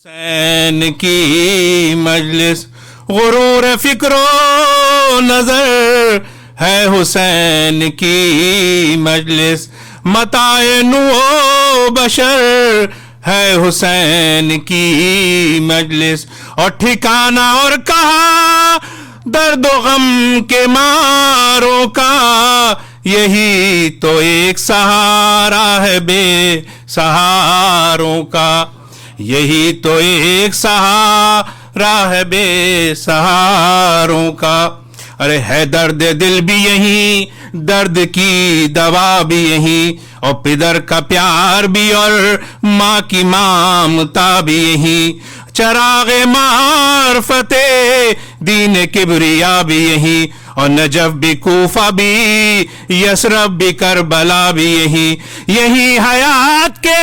حسین کی مجلس غرور فکر و نظر ہے، حسین کی مجلس متاع نو بشر ہے، حسین کی مجلس اور ٹھکانہ اور کہا درد و غم کے ماروں کا، یہی تو ایک سہارا ہے بے سہاروں کا، یہی تو ایک سہارا ہے بے سہاروں کا۔ ارے ہے درد دل بھی یہی، درد کی دوا بھی یہی، اور پدر کا پیار بھی اور ماں کی ممتا بھی یہی، چراغ معرفت دین کبریا بھی یہی، اور نجف بھی کوفہ بھی یثرب بھی کربلا بھی یہی، یہی حیات کے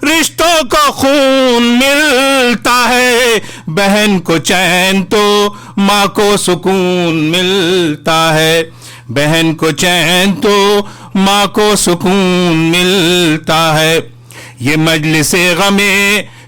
رشتوں کو خون ملتا ہے، بہن کو چین تو ماں کو سکون ملتا ہے، بہن کو چین تو ماں کو سکون ملتا ہے۔ یہ مجلس غم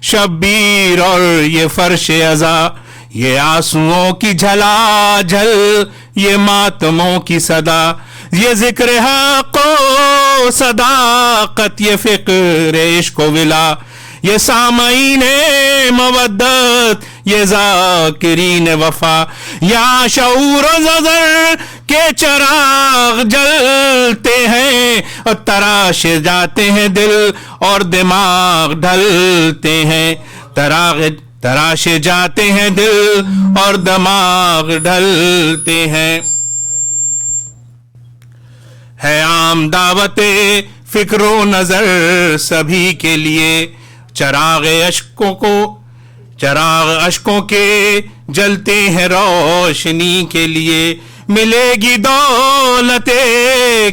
شبیر اور یہ فرش عزا، یہ آنسوؤں کی جھلا جھل، یہ ماتموں کی صدا، یہ ذکر حق و صداقت، یہ فکر عشق و ولا، یہ سامعین مودت، یہ ذاکرین وفا، یا شعور و زجر کے چراغ جلتے ہیں اور تراشے جاتے ہیں دل اور دماغ ڈھلتے ہیں، تراشے جاتے ہیں دل اور دماغ ڈھلتے ہیں۔ ہے عام دعوت فکر و نظر سبھی کے لیے، چراغ اشکوں کے جلتے ہیں روشنی کے لیے، ملے گی دولت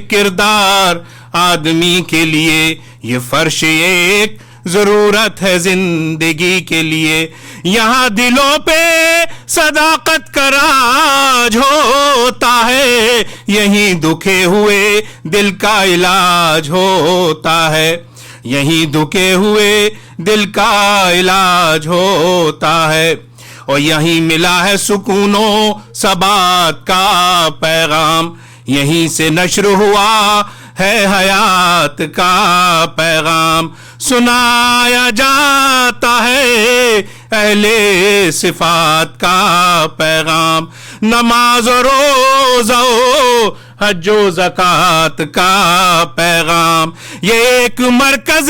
کردار آدمی کے لیے، یہ فرش ایک ضرورت ہے زندگی کے لیے، یہاں دلوں پہ صداقت کا راج ہوتا ہے، یہیں دکھے ہوئے دل کا علاج ہوتا ہے، یہیں دکھے ہوئے دل کا علاج ہوتا ہے، اور یہیں ملا ہے سکون و ثبات کا پیغام، یہیں سے نشر ہوا ہے حیات کا پیغام، سنایا جاتا ہے اہل صفات کا پیغام، نماز و روزہ و حج و زکوٰۃ کا پیغام، یہ ایک مرکز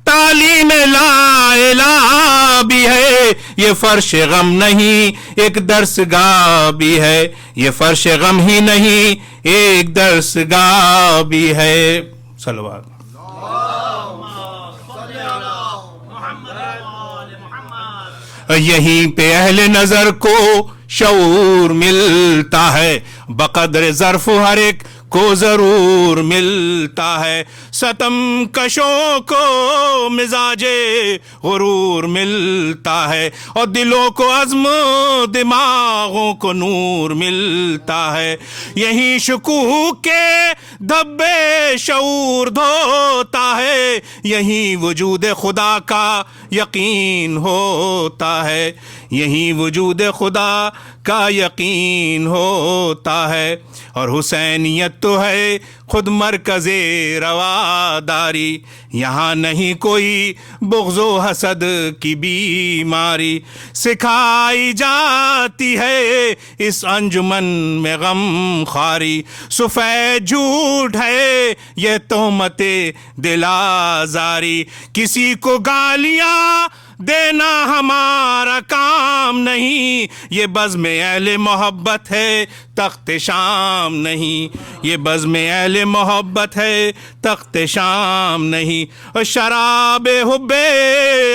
تعلیم لا الہ بھی ہے، یہ فرش غم نہیں ایک درس گاہ بھی ہے، یہ فرش غم ہی نہیں ایک درس گاہ بھی ہے۔ صلوات۔ یہیں پہ اہل نظر کو شعور ملتا ہے، بقدر ظرف ہر ایک کو ضرور ملتا ہے، ستم کشوں کو مزاج غرور ملتا ہے، اور دلوں کو عزم دماغوں کو نور ملتا ہے، یہیں شکوک کے دھبے شعور دھوتا ہے، یہیں وجود خدا کا یقین ہوتا ہے، یہیں وجود خدا کا یقین ہوتا ہے، اور حسینیت تو ہے خود مرکز رواداری، یہاں نہیں کوئی بغض و حسد کی بیماری، سکھائی جاتی ہے اس انجمن میں غم خواری، سفید جھوٹ ہے یہ تہمت دل آزاری، کسی کو گالیاں دینا ہمارا کام نہیں، یہ بزم اہل محبت ہے تخت شام نہیں، یہ بزم اہل محبت ہے تخت شام نہیں، اور شراب حب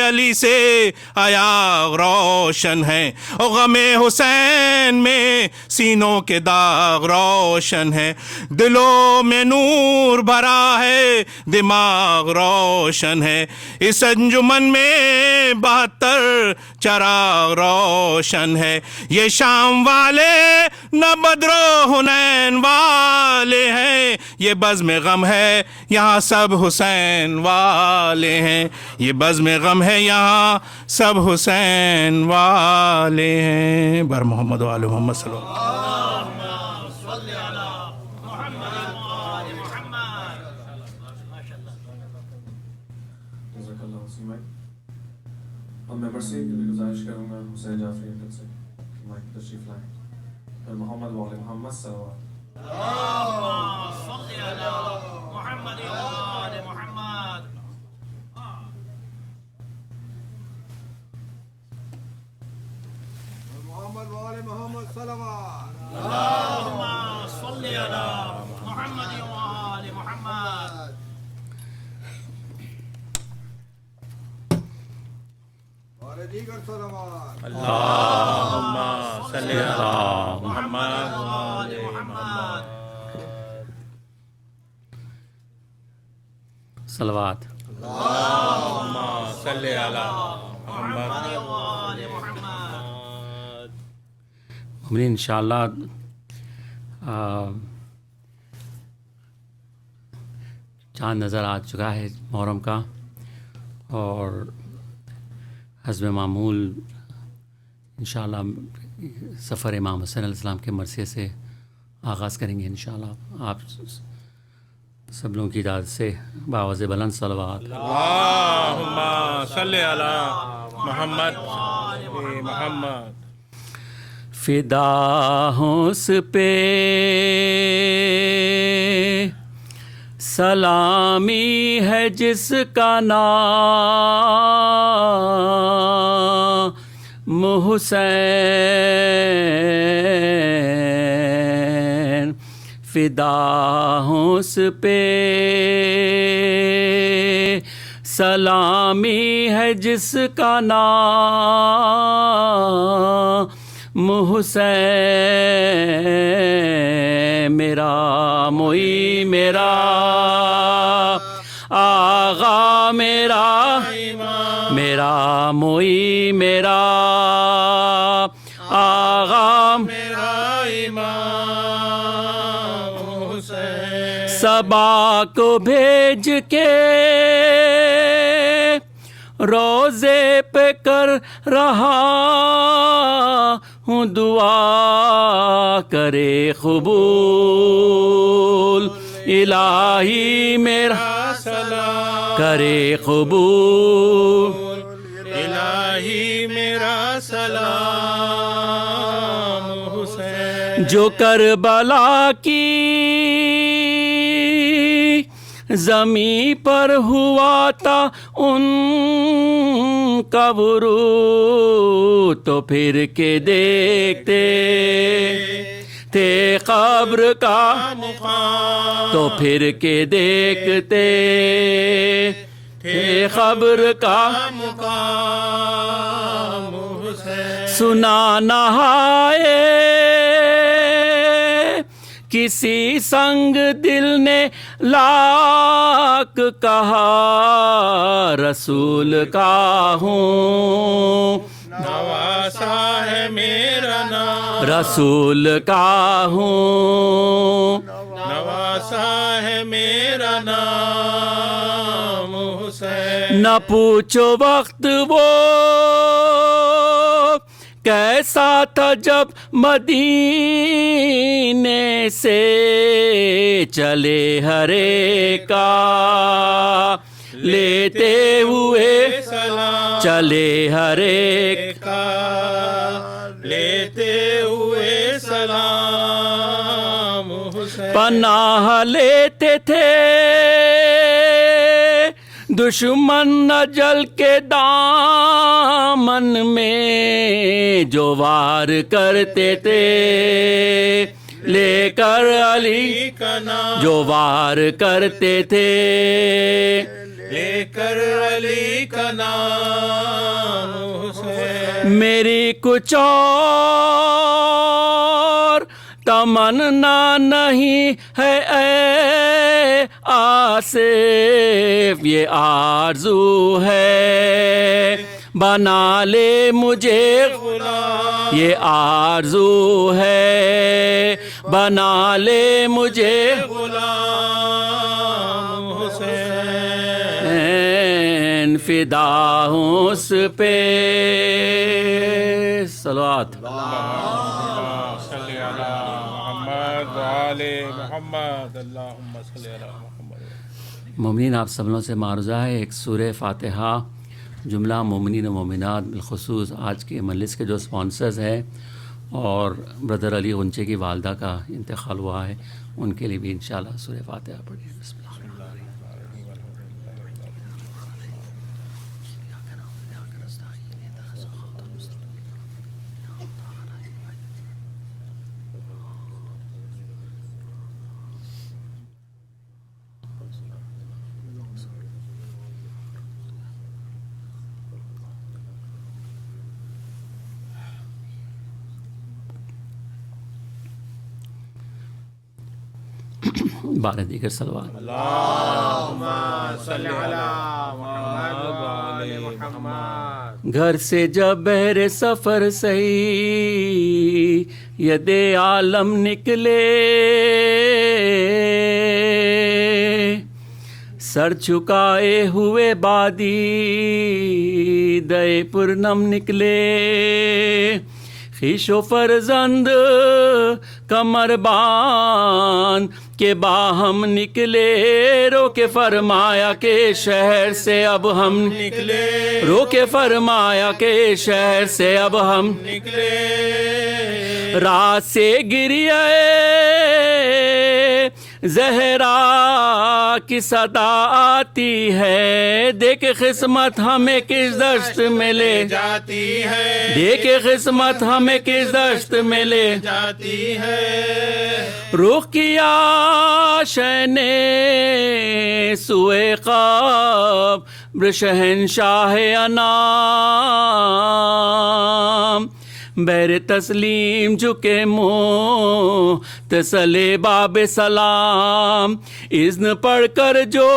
علی سے عیاق روشن ہے، اور غم حسین میں سینوں کے داغ روشن ہے، دلوں میں نور بھرا ہے دماغ روشن ہے، اس انجمن میں 72 چراغ روشن ہے، یہ شام والے نہ بدر و حنین والے ہیں، یہ بزم غم ہے یہاں سب حسین والے ہیں، یہ بزم غم ہے یہاں سب حسین والے ہیں. بر محمد و آل محمد صلی اللہ علیہ وسلم. اب میں برسی کے لیے گزارش کروں گا حسین جعفری انکل سے مائک تشریف لائیں. پھر محمد و آل محمد صلوات. اللهم صل على محمد وآل محمد. محمد وآل محمد صلوات. اللهم صل على محمد وآل محمد. اور دیگر صلوات. اللہم صلی علی محمد وآل محمد. صلوات. اللہم صلی علی محمد. وآل محمد. مومنین انشاءاللہ چاند نظر آ چکا ہے محرم کا، اور حسب معمول انشاءاللہ سفر امام حسین علیہ السلام کے مرثیے سے آغاز کریں گے انشاءاللہ. آپ سب لوگوں کی اجازت سے باوز بلند صلوات. اللہم صلی علی محمد محمد. فدا ہوں اس پہ سلامی ہے جس کا نام حسین. فدا ہوں اس پہ سلامی ہے جس کا نام حسین. میرا موئی میرا آغا میرا، میرا موئی میرا آغا، میرا امام حسین. صبا کو بھیج کے روزے پہ کر رہا ہوں دعا کرے قبول الہی میرا سلام کرے قبول. الہی میرا سلام حسین. جو کربلا کی زمیں پر ہوا تھا ان کا ورود، تو پھر کے دیکھتے تھے قبر کا مقام، تو پھر کے دیکھتے تھے قبر کا مقام حسین. سنا نہائے کسی سنگ دل نے لاکھ کہا رسول کا ہوں، نواسا ہے میرا نام، رسول کا ہوں. نواسا ہے میرا نام حسین. نہ پوچھو وقت وہ کیسا تھا جب مدینے سے چلے ہر ایک کا لیتے ہوئے سلام، چلے ہر ایک کا لیتے ہوئے سلام حسین. پناہ لیتے تھے دشمن اجل کے دامن میں جو وار کرتے تھے لے کر علی کا نام، جو وار کرتے تھے لے کر علی کا نام حسین. میری کچھ اور تمنا نہیں ہے اے آصف، یہ آرزو ہے بنا لے مجھے غلام، یہ آرزو ہے بنا لے مجھے غلام حسین، فدا ہوں اس پہ صلوات۔ صلی علی محمد وآل محمد، اللہم صلی علی محمد۔ مومنین، آپ سب لوگوں سے معروضہ ہے ایک سورہ فاتحہ جملہ مومنین و مومنات، بالخصوص آج کے مجلس کے جو اسپانسرز ہیں اور بردر علی غنچے کی والدہ کا انتقال ہوا ہے، ان کے لیے بھی انشاءاللہ سورہ فاتحہ پڑھیں۔ بسم اللہ۔ بارہ دیگر صلوات۔ اللہم صلی علی محمد وآل محمد۔ گھر سے جب بہر سفر سید عالم نکلے، سر جھکائے ہوئے بادی دے پرنم نکلے، خویش و فرزند کمر باندھ کے باہم نکلے، رو کے فرمایا کہ شہر سے اب ہم نکلے، رو کے فرمایا کہ شہر سے اب ہم نکلے، رات سے گریے زہرا کی صدا آتی ہے، دیکھ قسمت ہمیں کس دشت میں لے جاتی ہے، دیکھ قسمت ہمیں کس دشت میں لے جاتی ہے، رخ کیا شہ نے سوئے قبر شہنشاہ انام، بیر تسلیم جھکے تسلے باب سلام، اذن پڑھ کر جو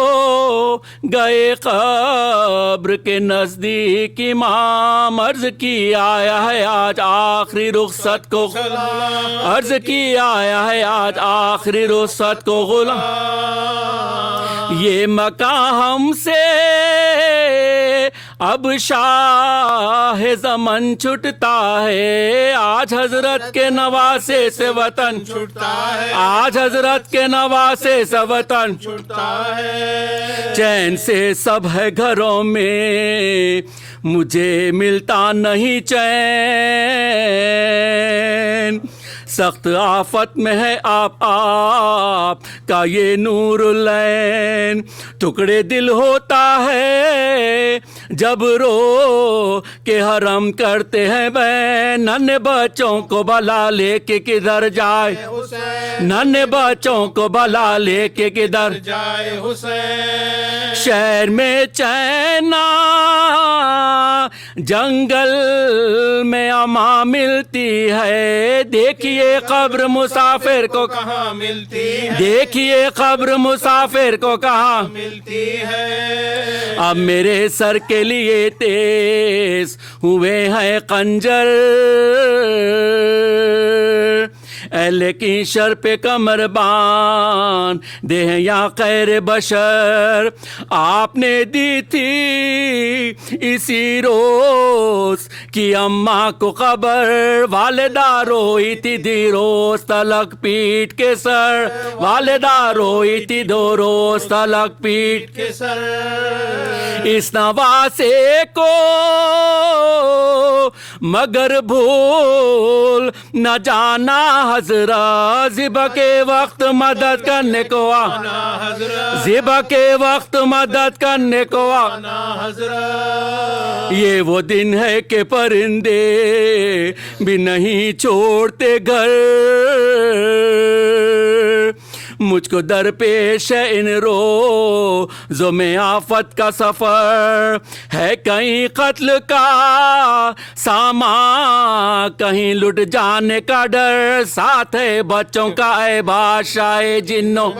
گئے قبر کے نزدیک امام، عرض کی آیا ہے آج آخری رخصت کو، عرض کی آیا ہے آج آخری رخصت کو غلام، یہ مکان ہم سے اب شاہ زمن چھٹتا ہے، آج حضرت کے نواسے سے وطن چھٹتا ہے، آج حضرت کے نواسے سے وطن چھٹتا ہے، چین سے سب ہے گھروں میں مجھے ملتا نہیں چین، سخت آفت میں ہے آپ کا یہ نور العین، ٹکڑے دل ہوتا ہے جب رو کے حرم کرتے ہیں بین، ننھے بچوں کو بلا لے کے کدھر جائے ننھے بچوں کو بلا لے کے کدھر جائے حسین، شہر میں چینا جنگل میں اما ملتی ہے، دیکھیے قبر مسافر کو کہاں ملتی ہے، دیکھیے قبر مسافر کو کہاں ملتی ہے، اب میرے سر کے لیے تیز ہوئے ہیں خنجر، اہل کی شر پہ کمر باندھ دے ہیں یا خیر بشر، آپ نے دی تھی اسی روز کی اماں کو خبر، والدہ روئی تھی دی روز تلک پیٹ کے سر، والدہ روئی تھی دو روز تلک پیٹ کے سر، اس نواسے کو مگر بھول نہ جانا حضرت، ذبح کے وقت مدد کرنے کو آنا حضرت، ذبح کے وقت مدد کرنے کو آنا حضرت، یہ وہ دن ہے کہ پرندے بھی نہیں چھوڑتے گھر، مجھ کو درپیش ہے ان روزوں میں آفت کا سفر ہے، کہیں قتل کا سامان، کہیں لٹ جانے کا ڈر، ساتھ ہے بچوں کا اے بادشاہ جنوں،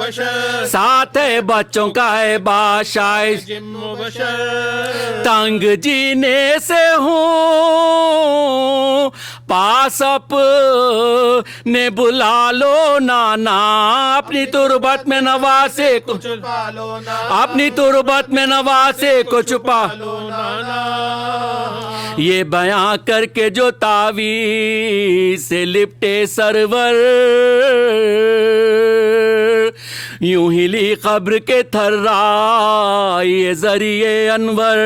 ساتھ ہے بچوں کا اے بادشاہ جن و بشر، تنگ جینے سے ہوں پاس اپنے بلا لو نانا، اپنی تربت میں نواسے کو چھپا لو نا، اپنی تربت میں نواسے کو چھپا لو نانا، یہ بیاں کر کے جو تعویذ سے لپٹے سرور، یوں ہی لی قبر کے تھرائی ذریعے انور،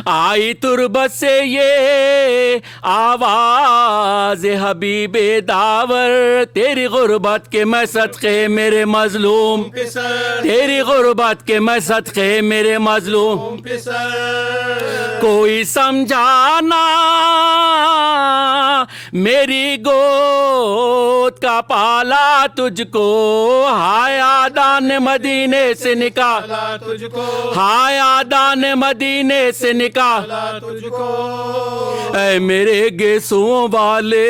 آئی تربت سے یہ آواز حبیب داور، تیری غربت کے میں صدقے میرے مظلوم، پسر تیری غربت کے میں صدقے میرے مظلوم، پسر، کوئی سمجھانا میری گود کا پالا تجھ کو، ہائے آدان مدینے سے نکالا تجھ کو، ہائے آدان مدینے سے نکالا تجھ کو، اے میرے گیسوں والے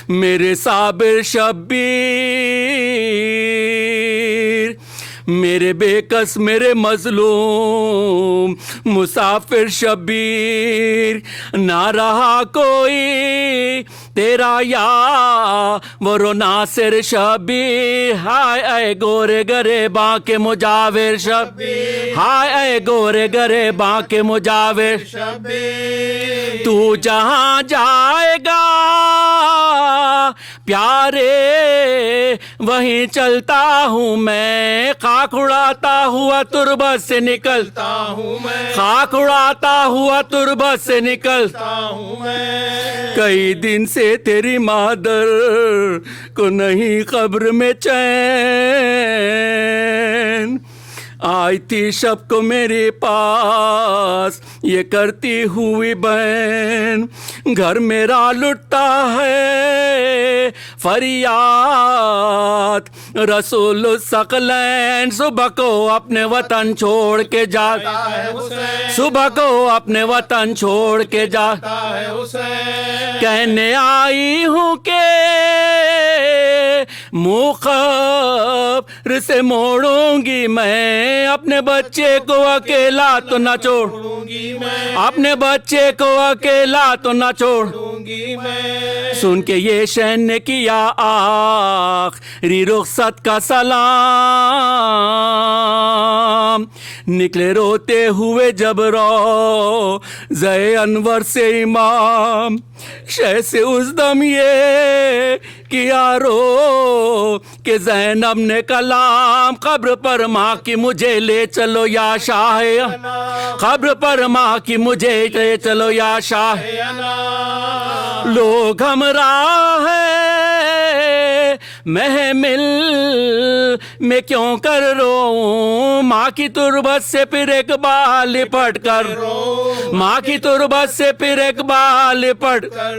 میرے صابر شبیر، میرے بے کس میرے مظلوم مسافر شبیر، نہ رہا کوئی تیرا یا ورو ناصر شبیر، ہائے اے گورے گرے باں کے مجاور شبیر، ہائے اے گورے گرے باں کے مجاور شبیر، تو جہاں جائے گا پیارے وہیں چلتا ہوں میں، خاک اڑاتا ہوا تربت سے نکلتا ہوں میں، خاک اڑاتا ہوا تربت سے نکلتا ہوں میں، کئی دن سے تیری مادر کو نہیں قبر میں چین، آئی تھی شب کو میرے پاس یہ کرتی ہوئی بہن، گھر میرا لٹتا ہے فریاد رسول الثقلین، صبح کو اپنے وطن چھوڑ کے جاتا ہے حسین، صبح کو اپنے وطن چھوڑ کے جاتا ہے حسین، کہنے آئی ہوں کہ منہ قبر سے موڑوں گی میں، اپنے بچے کو اکیلا تو نہ چھوڑوں گی میں، اپنے بچے کو اکیلا تو نہ چھوڑوں گی میں، سن کے یہ شہن نے کیا آخری رخصت کا سلام، نکلے روتے ہوئے جب روضہ انور سے امام، شہ سے اس دم یہ کیا رو کہ زینب نے کلام، قبر پر ماں کی مجھے لے چلو یا شاہ، قبر پر ماں کی مجھے لے چلو یا شاہ، لوگ ہمراہ ہے محمل میں کیوں کر رو، ماں کی تربت سے پھر ایک بار لپٹ کر، ماں کی تربت سے پھر ایک بار لپٹ کر،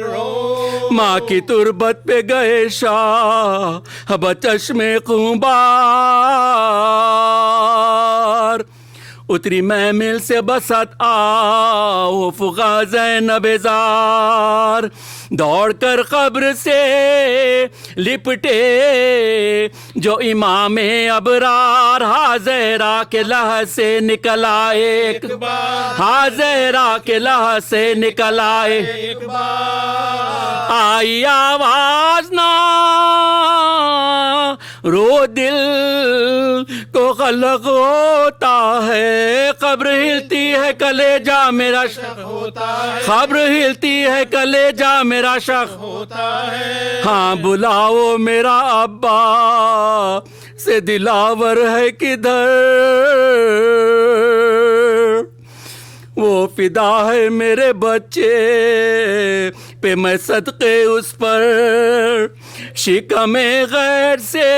ماں کی تربت پہ گئے شاہ بچشم خونبار، اتری محمل سے بسط آؤ فغا زینب زار، دوڑ کر قبر سے لپٹے جو امام ابرار، حاضرہ کے لحظ سے نکل آئے ایک بار، حاضرہ کے لحظ سے نکل آئے ایک بار، آئی آواز نہ رو دل کو خلق ہوتا ہے، قبر ہلتی ہے کلیجہ میرا شق ہوتا ہے، قبر ہلتی ہے کلیجہ میرا شق ہوتا ہے، ہاں بلاؤ میرا ابا سے دلاور ہے کدھر، وہ فدا ہے میرے بچے پہ میں صدقے اس پر، شکم غیر سے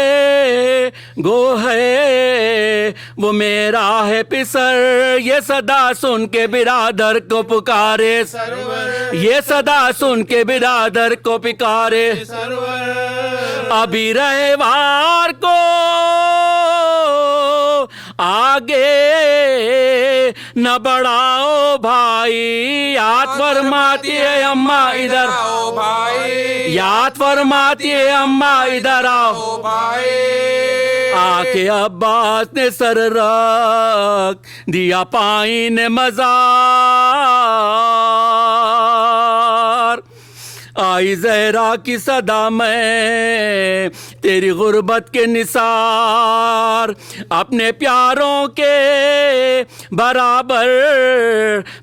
گو ہے وہ میرا ہے پسر، یہ صدا سن کے برادر کو پکارے سرور، یہ صدا سن کے برادر کو پکارے سرور، ابھی رہوار کو آگے نہ بڑھاؤ بھائی. یاد فرماتی ہے اماں ادھر آؤ بھائی. یاد فرماتی ہے اماں ادھر آؤ بھائی. آ کے عباس نے سر رکھ دیا پائن مزار. آئی زہرا کی صدا میں تیری غربت کے نثار. اپنے پیاروں کے برابر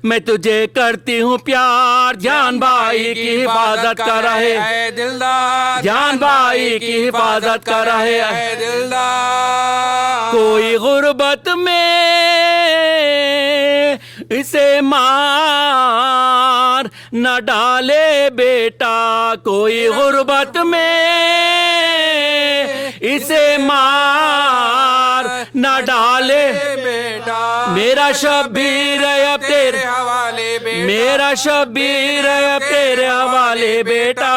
میں تجھے کرتی ہوں پیار. جان بھائی کی حفاظت کر رہے اے دلدار. جان بھائی کی حفاظت کر رہے اے دلدار. کوئی غربت میں اسے مار نہ ڈالے بیٹا. کوئی غربت میں اسے مار نہ ڈالے بیٹا. میرا شبیر ہے اب تیرے حوالے بیٹا. میرا شبیر ہے اب تیرے حوالے بیٹا.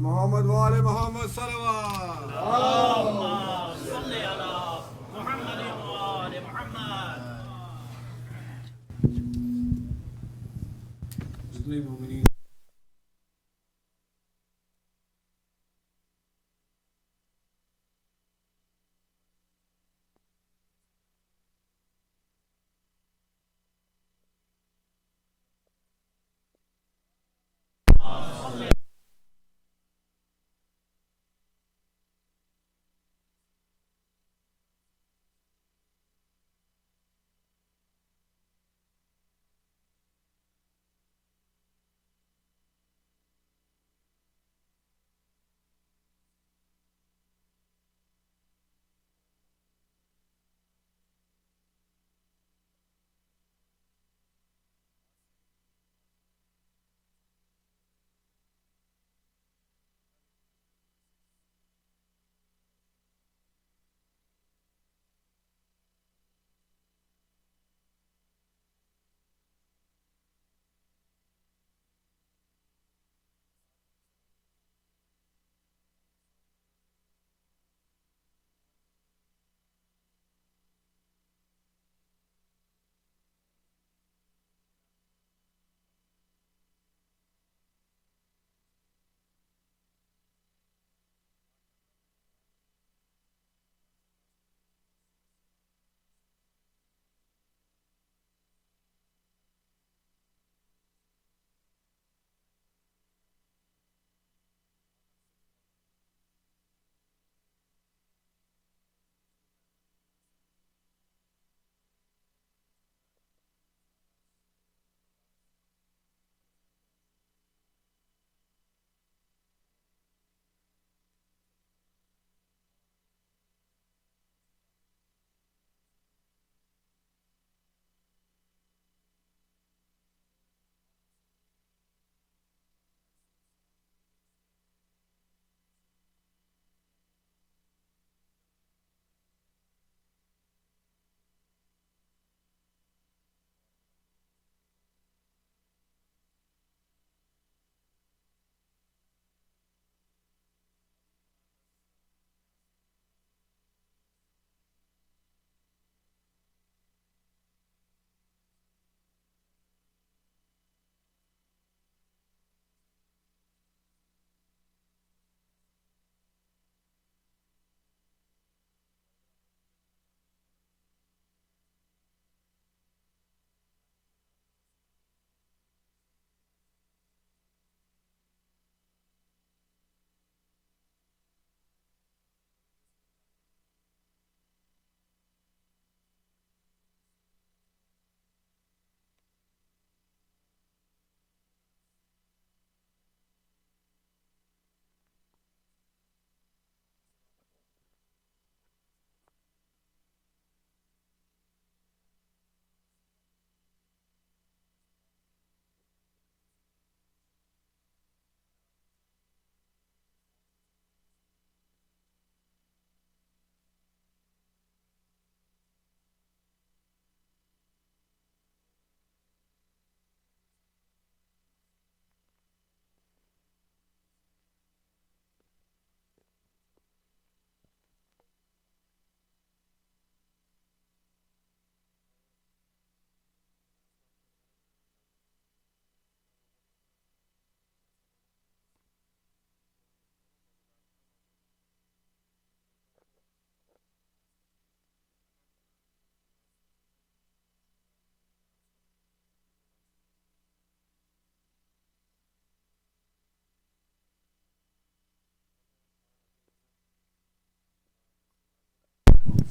محمد وآل محمد صلوات. صلی علی محمد وآل محمد. جتنے مومنین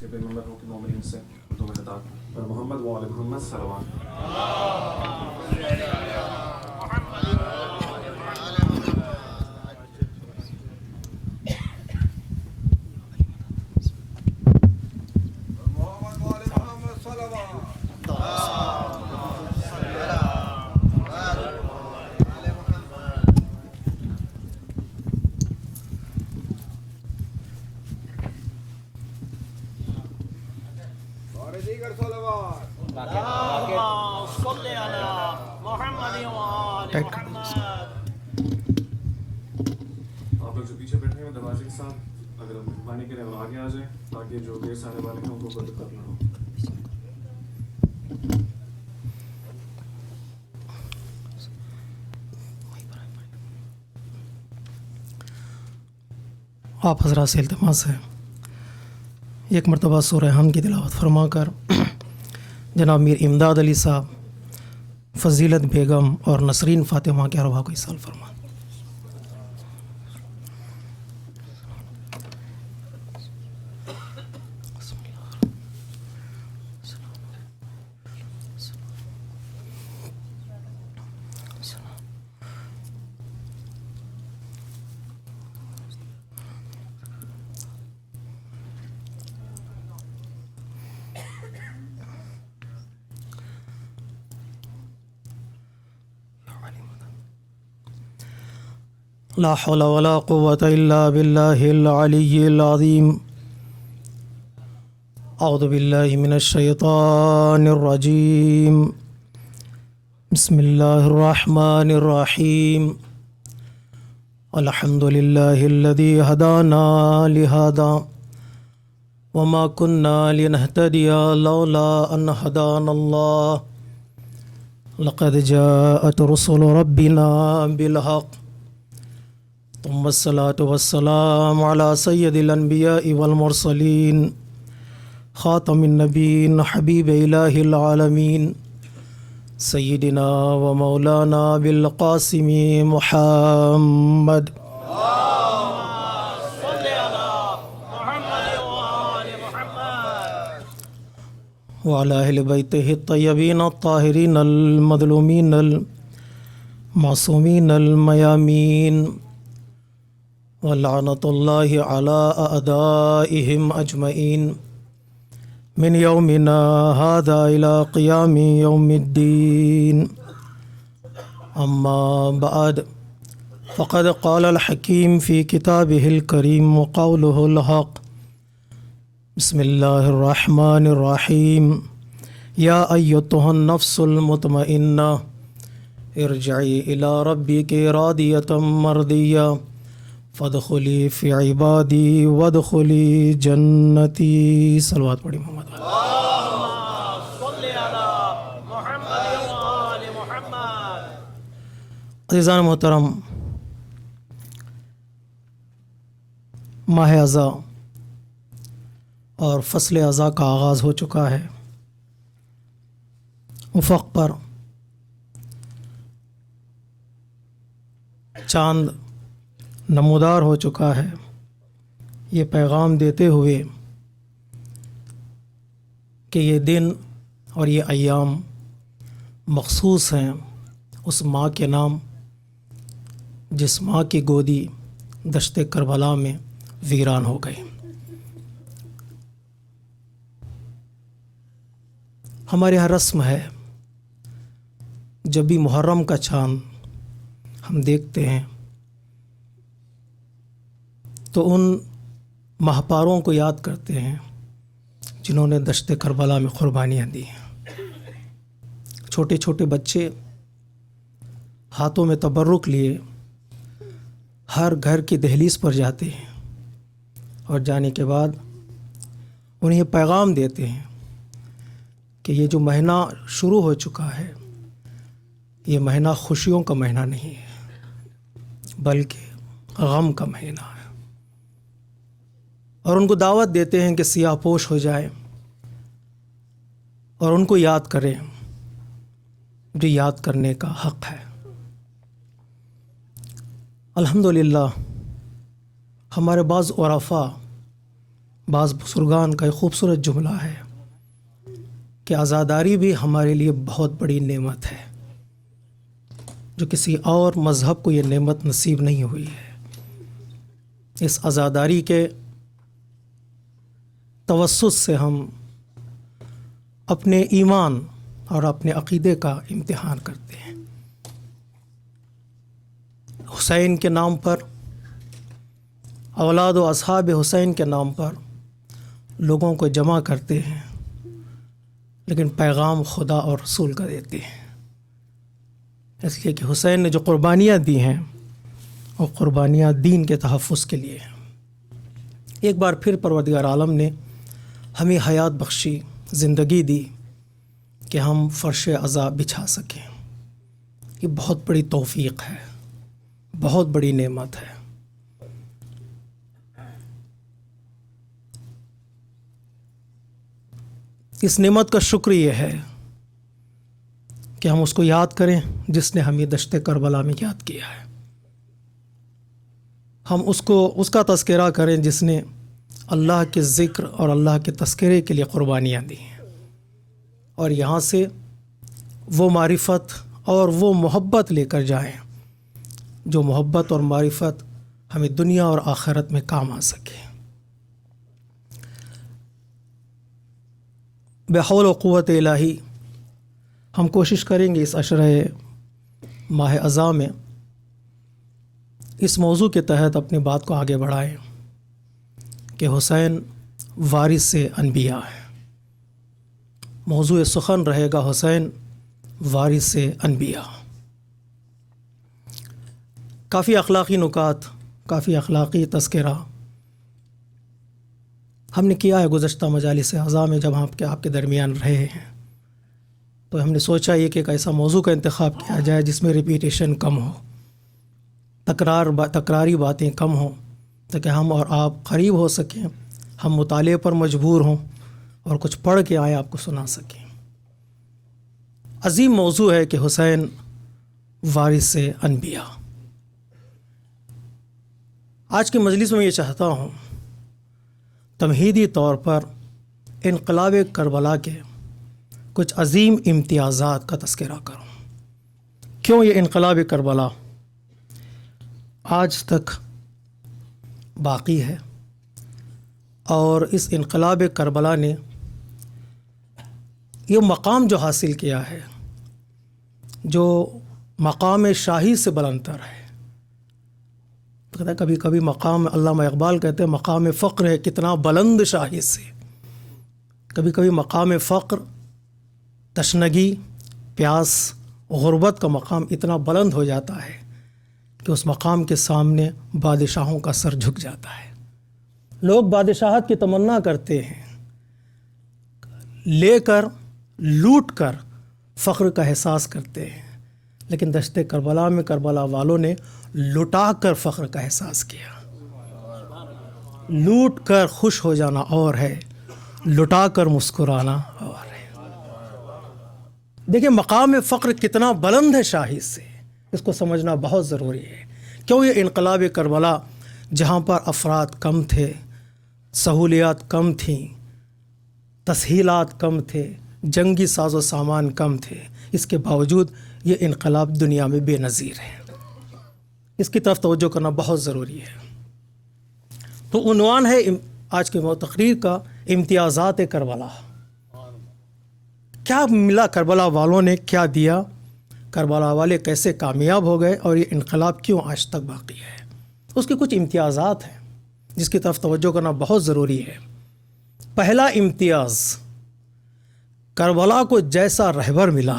سے پیغمبروں کے مومنین سے دو خطاب اور محمد و آل محمد صلوات. محمد وآل محمد صلوات. اور دیگر صلوات. اللهم صل على محمد وآل محمد. آپ لوگ جو پیچھے بیٹھے ہیں دروازے کے ساتھ اگر مہربانی کریں اور آگے آ جائیں تاکہ جو دیر سے آنے والے ہیں ان کو کوئی دقت نہ ہو. آپ حضرات سے التماس ہے ایک مرتبہ سورہ حمد کی تلاوت فرما کر جناب میر امداد علی صاحب، فضیلت بیگم اور نسرین فاطمہ کے ارواح کو ایصال فرما. لا حول ولا قوة إلا بالله العلي العظيم. أعوذ بالله من الشيطان الرجيم. بسم الله الرحمن الرحيم. الحمد لله الذي هدانا لهذا وما كنا لنهتدي لولا أن هدانا الله. لقد جاءت رسل ربنا بالحق. ثم الصلاة والسلام على سيد الأنبياء والمرسلين خاتم النبيين حبيب إله العالمين سيدنا ومولانا بالقاسم محمد. صل على محمد وآل محمد. وعلى أهل بيته الطيبين الطاهرين المظلومين المعصومين الميامين ولعنة الله على أعدائهم أجمعين من يومنا هذا إلى قيام يوم الدين. أما بعد فقد قال الحكيم في كتابه الكريم وقوله الحق. بسم الله الرحمن الرحيم. يا أيتها النفس المطمئنة ارجعي إلى ربك راضية مرضية فادخلی فی عبادی وادخلی جنتی. صلوات پڑھی محمد. صل على محمد وآل محمد. عزیزان محترم، ماہ اذا اور فصل اذا کا آغاز ہو چکا ہے. افق پر چاند نمودار ہو چکا ہے، یہ پیغام دیتے ہوئے کہ یہ دن اور یہ ایام مخصوص ہیں اس ماں کے نام جس ماں کی گودی دشت کربلا میں ویران ہو گئی. ہمارے یہاں رسم ہے جب بھی محرم کا چاند ہم دیکھتے ہیں تو ان ماہپاروں کو یاد کرتے ہیں جنہوں نے دشت کربلا میں قربانیاں دی ہیں. چھوٹے چھوٹے بچے ہاتھوں میں تبرک لیے ہر گھر کی دہلیز پر جاتے ہیں اور جانے کے بعد انہیں یہ پیغام دیتے ہیں کہ یہ جو مہینہ شروع ہو چکا ہے یہ مہینہ خوشیوں کا مہینہ نہیں ہے بلکہ غم کا مہینہ ہے. اور ان کو دعوت دیتے ہیں کہ سیاہ پوش ہو جائیں اور ان کو یاد کریں جو یاد کرنے کا حق ہے. الحمدللہ ہمارے بعض عرفاء بعض بزرگان کا ایک خوبصورت جملہ ہے کہ عزاداری بھی ہمارے لیے بہت بڑی نعمت ہے، جو کسی اور مذہب کو یہ نعمت نصیب نہیں ہوئی ہے۔ اس عزاداری کے توسط سے ہم اپنے ایمان اور اپنے عقیدے کا امتحان کرتے ہیں۔ حسین کے نام پر، اولاد و اصحاب حسین کے نام پر لوگوں کو جمع کرتے ہیں، لیکن پیغام خدا اور رسول کا دیتے ہیں، اس لیے کہ حسین نے جو قربانیاں دی ہیں وہ قربانیاں دین کے تحفظ کے لیے ہیں۔ ایک بار پھر پروردگار عالم نے ہمیں حیات بخشی، زندگی دی کہ ہم فرش عزا بچھا سکیں۔ یہ بہت بڑی توفیق ہے، بہت بڑی نعمت ہے۔ اس نعمت کا شکر یہ ہے کہ ہم اس کو یاد کریں جس نے ہمیں دشت کربلا میں یاد کیا ہے، ہم اس کا تذکرہ کریں جس نے اللہ کے ذکر اور اللہ کے تذکرے کے لیے قربانیاں دی ہیں، اور یہاں سے وہ معرفت اور وہ محبت لے کر جائیں جو محبت اور معرفت ہمیں دنیا اور آخرت میں کام آ سکے۔ بحول و قوت الہی ہم کوشش کریں گے اس عشرہ ماہ اذا میں اس موضوع کے تحت اپنی بات کو آگے بڑھائیں کہ حسین وارث انبیاء ہے۔ موضوع سخن رہے گا حسین وارث انبیاء۔ کافی اخلاقی نکات، کافی اخلاقی تذکرہ ہم نے کیا ہے گزشتہ مجالس اعضاء میں جب ہم آپ کے درمیان رہے ہیں، تو ہم نے سوچا یہ کہ ایک ایسا موضوع کا انتخاب کیا جائے جس میں ریپیٹیشن کم ہو، تکراری باتیں کم ہوں، تاکہ ہم اور آپ قریب ہو سکیں، ہم مطالعے پر مجبور ہوں اور کچھ پڑھ کے آئے آپ کو سنا سکیں۔ عظیم موضوع ہے کہ حسین وارث انبیاء۔ آج کی مجلس میں یہ چاہتا ہوں تمہیدی طور پر انقلاب کربلا کے کچھ عظیم امتیازات کا تذکرہ کروں۔ کیوں یہ انقلاب کربلا آج تک باقی ہے، اور اس انقلاب کربلا نے یہ مقام جو حاصل کیا ہے، جو مقام شاہی سے بلندتر ہے۔ کہتا ہے کبھی کبھی مقام، علامہ اقبال کہتے ہیں مقام فقر ہے کتنا بلند شاہی سے۔ کبھی کبھی مقام فقر، تشنگی، پیاس، غربت کا مقام اتنا بلند ہو جاتا ہے کہ اس مقام کے سامنے بادشاہوں کا سر جھک جاتا ہے۔ لوگ بادشاہت کی تمنا کرتے ہیں، لے کر لوٹ کر فخر کا احساس کرتے ہیں، لیکن دشت کربلا میں کربلا والوں نے لٹا کر فخر کا احساس کیا۔ لوٹ کر خوش ہو جانا اور ہے، لٹا کر مسکرانا اور ہے۔ دیکھیں مقام فقر کتنا بلند ہے شاہی سے، اس کو سمجھنا بہت ضروری ہے۔ کیوں یہ انقلاب کربلا جہاں پر افراد کم تھے، سہولیات کم تھیں، تسہیلات کم تھے، جنگی ساز و سامان کم تھے، اس کے باوجود یہ انقلاب دنیا میں بے نظیر ہے۔ اس کی طرف توجہ کرنا بہت ضروری ہے۔ تو عنوان ہے آج کی تقریر کا امتیازات کربلا۔ کیا ملا کربلا والوں نے، کیا دیا، کربلا والے کیسے کامیاب ہو گئے، اور یہ انقلاب کیوں آج تک باقی ہے۔ اس کے کچھ امتیازات ہیں جس کی طرف توجہ کرنا بہت ضروری ہے۔ پہلا امتیاز، کربلا کو جیسا رہبر ملا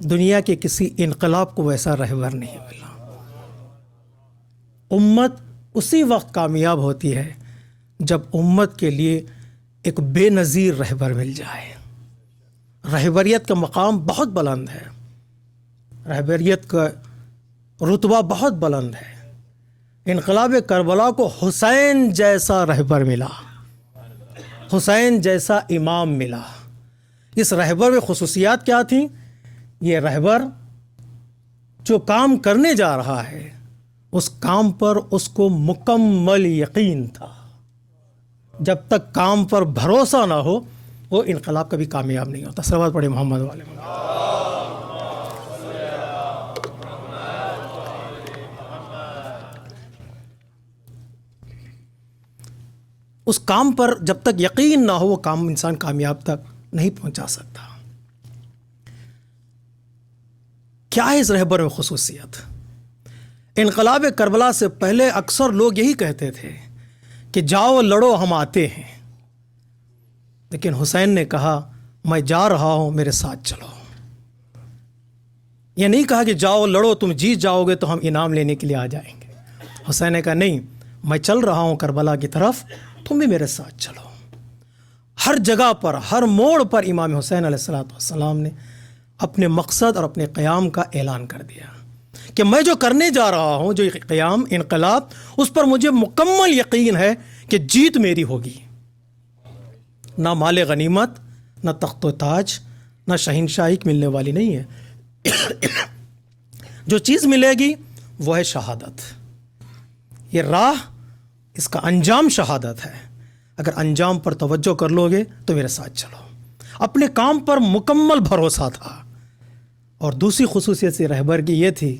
دنیا کے کسی انقلاب کو ویسا رہبر نہیں ملا۔ امت اسی وقت کامیاب ہوتی ہے جب امت کے لیے ایک بے نظیر رہبر مل جائے۔ رہبریت کا مقام بہت بلند ہے، رہبریت کا رتبہ بہت بلند ہے۔ انقلاب کربلا کو حسین جیسا رہبر ملا، حسین جیسا امام ملا۔ اس رہبر میں خصوصیات کیا تھیں؟ یہ رہبر جو کام کرنے جا رہا ہے اس کام پر اس کو مکمل یقین تھا، جب تک کام پر بھروسہ نہ ہو وہ انقلاب کبھی کامیاب نہیں ہوتا. صلوات پڑھے محمد والے محمد. اس کام پر جب تک یقین نہ ہو وہ کام انسان کامیاب تک نہیں پہنچا سکتا. کیا ہے اس رہبر میں خصوصیت؟ انقلاب کربلا سے پہلے اکثر لوگ یہی کہتے تھے کہ جاؤ لڑو ہم آتے ہیں، لیکن حسین نے کہا میں جا رہا ہوں میرے ساتھ چلو. یہ نہیں کہا کہ جاؤ لڑو تم جیت جاؤ گے تو ہم انعام لینے کے لیے آ جائیں گے. حسین نے کہا نہیں، میں چل رہا ہوں کربلا کی طرف، تم بھی میرے ساتھ چلو. ہر جگہ پر، ہر موڑ پر امام حسین علیہ السلام نے اپنے مقصد اور اپنے قیام کا اعلان کر دیا کہ میں جو کرنے جا رہا ہوں، جو قیام انقلاب، اس پر مجھے مکمل یقین ہے کہ جیت میری ہوگی. نہ مال غنیمت، نہ تخت و تاج، نہ شہنشاہی ملنے والی نہیں ہے. جو چیز ملے گی وہ ہے شہادت. یہ راہ، اس کا انجام شہادت ہے. اگر انجام پر توجہ کر لو گے تو میرے ساتھ چلو. اپنے کام پر مکمل بھروسہ تھا. اور دوسری خصوصیت سے رہبر کی یہ تھی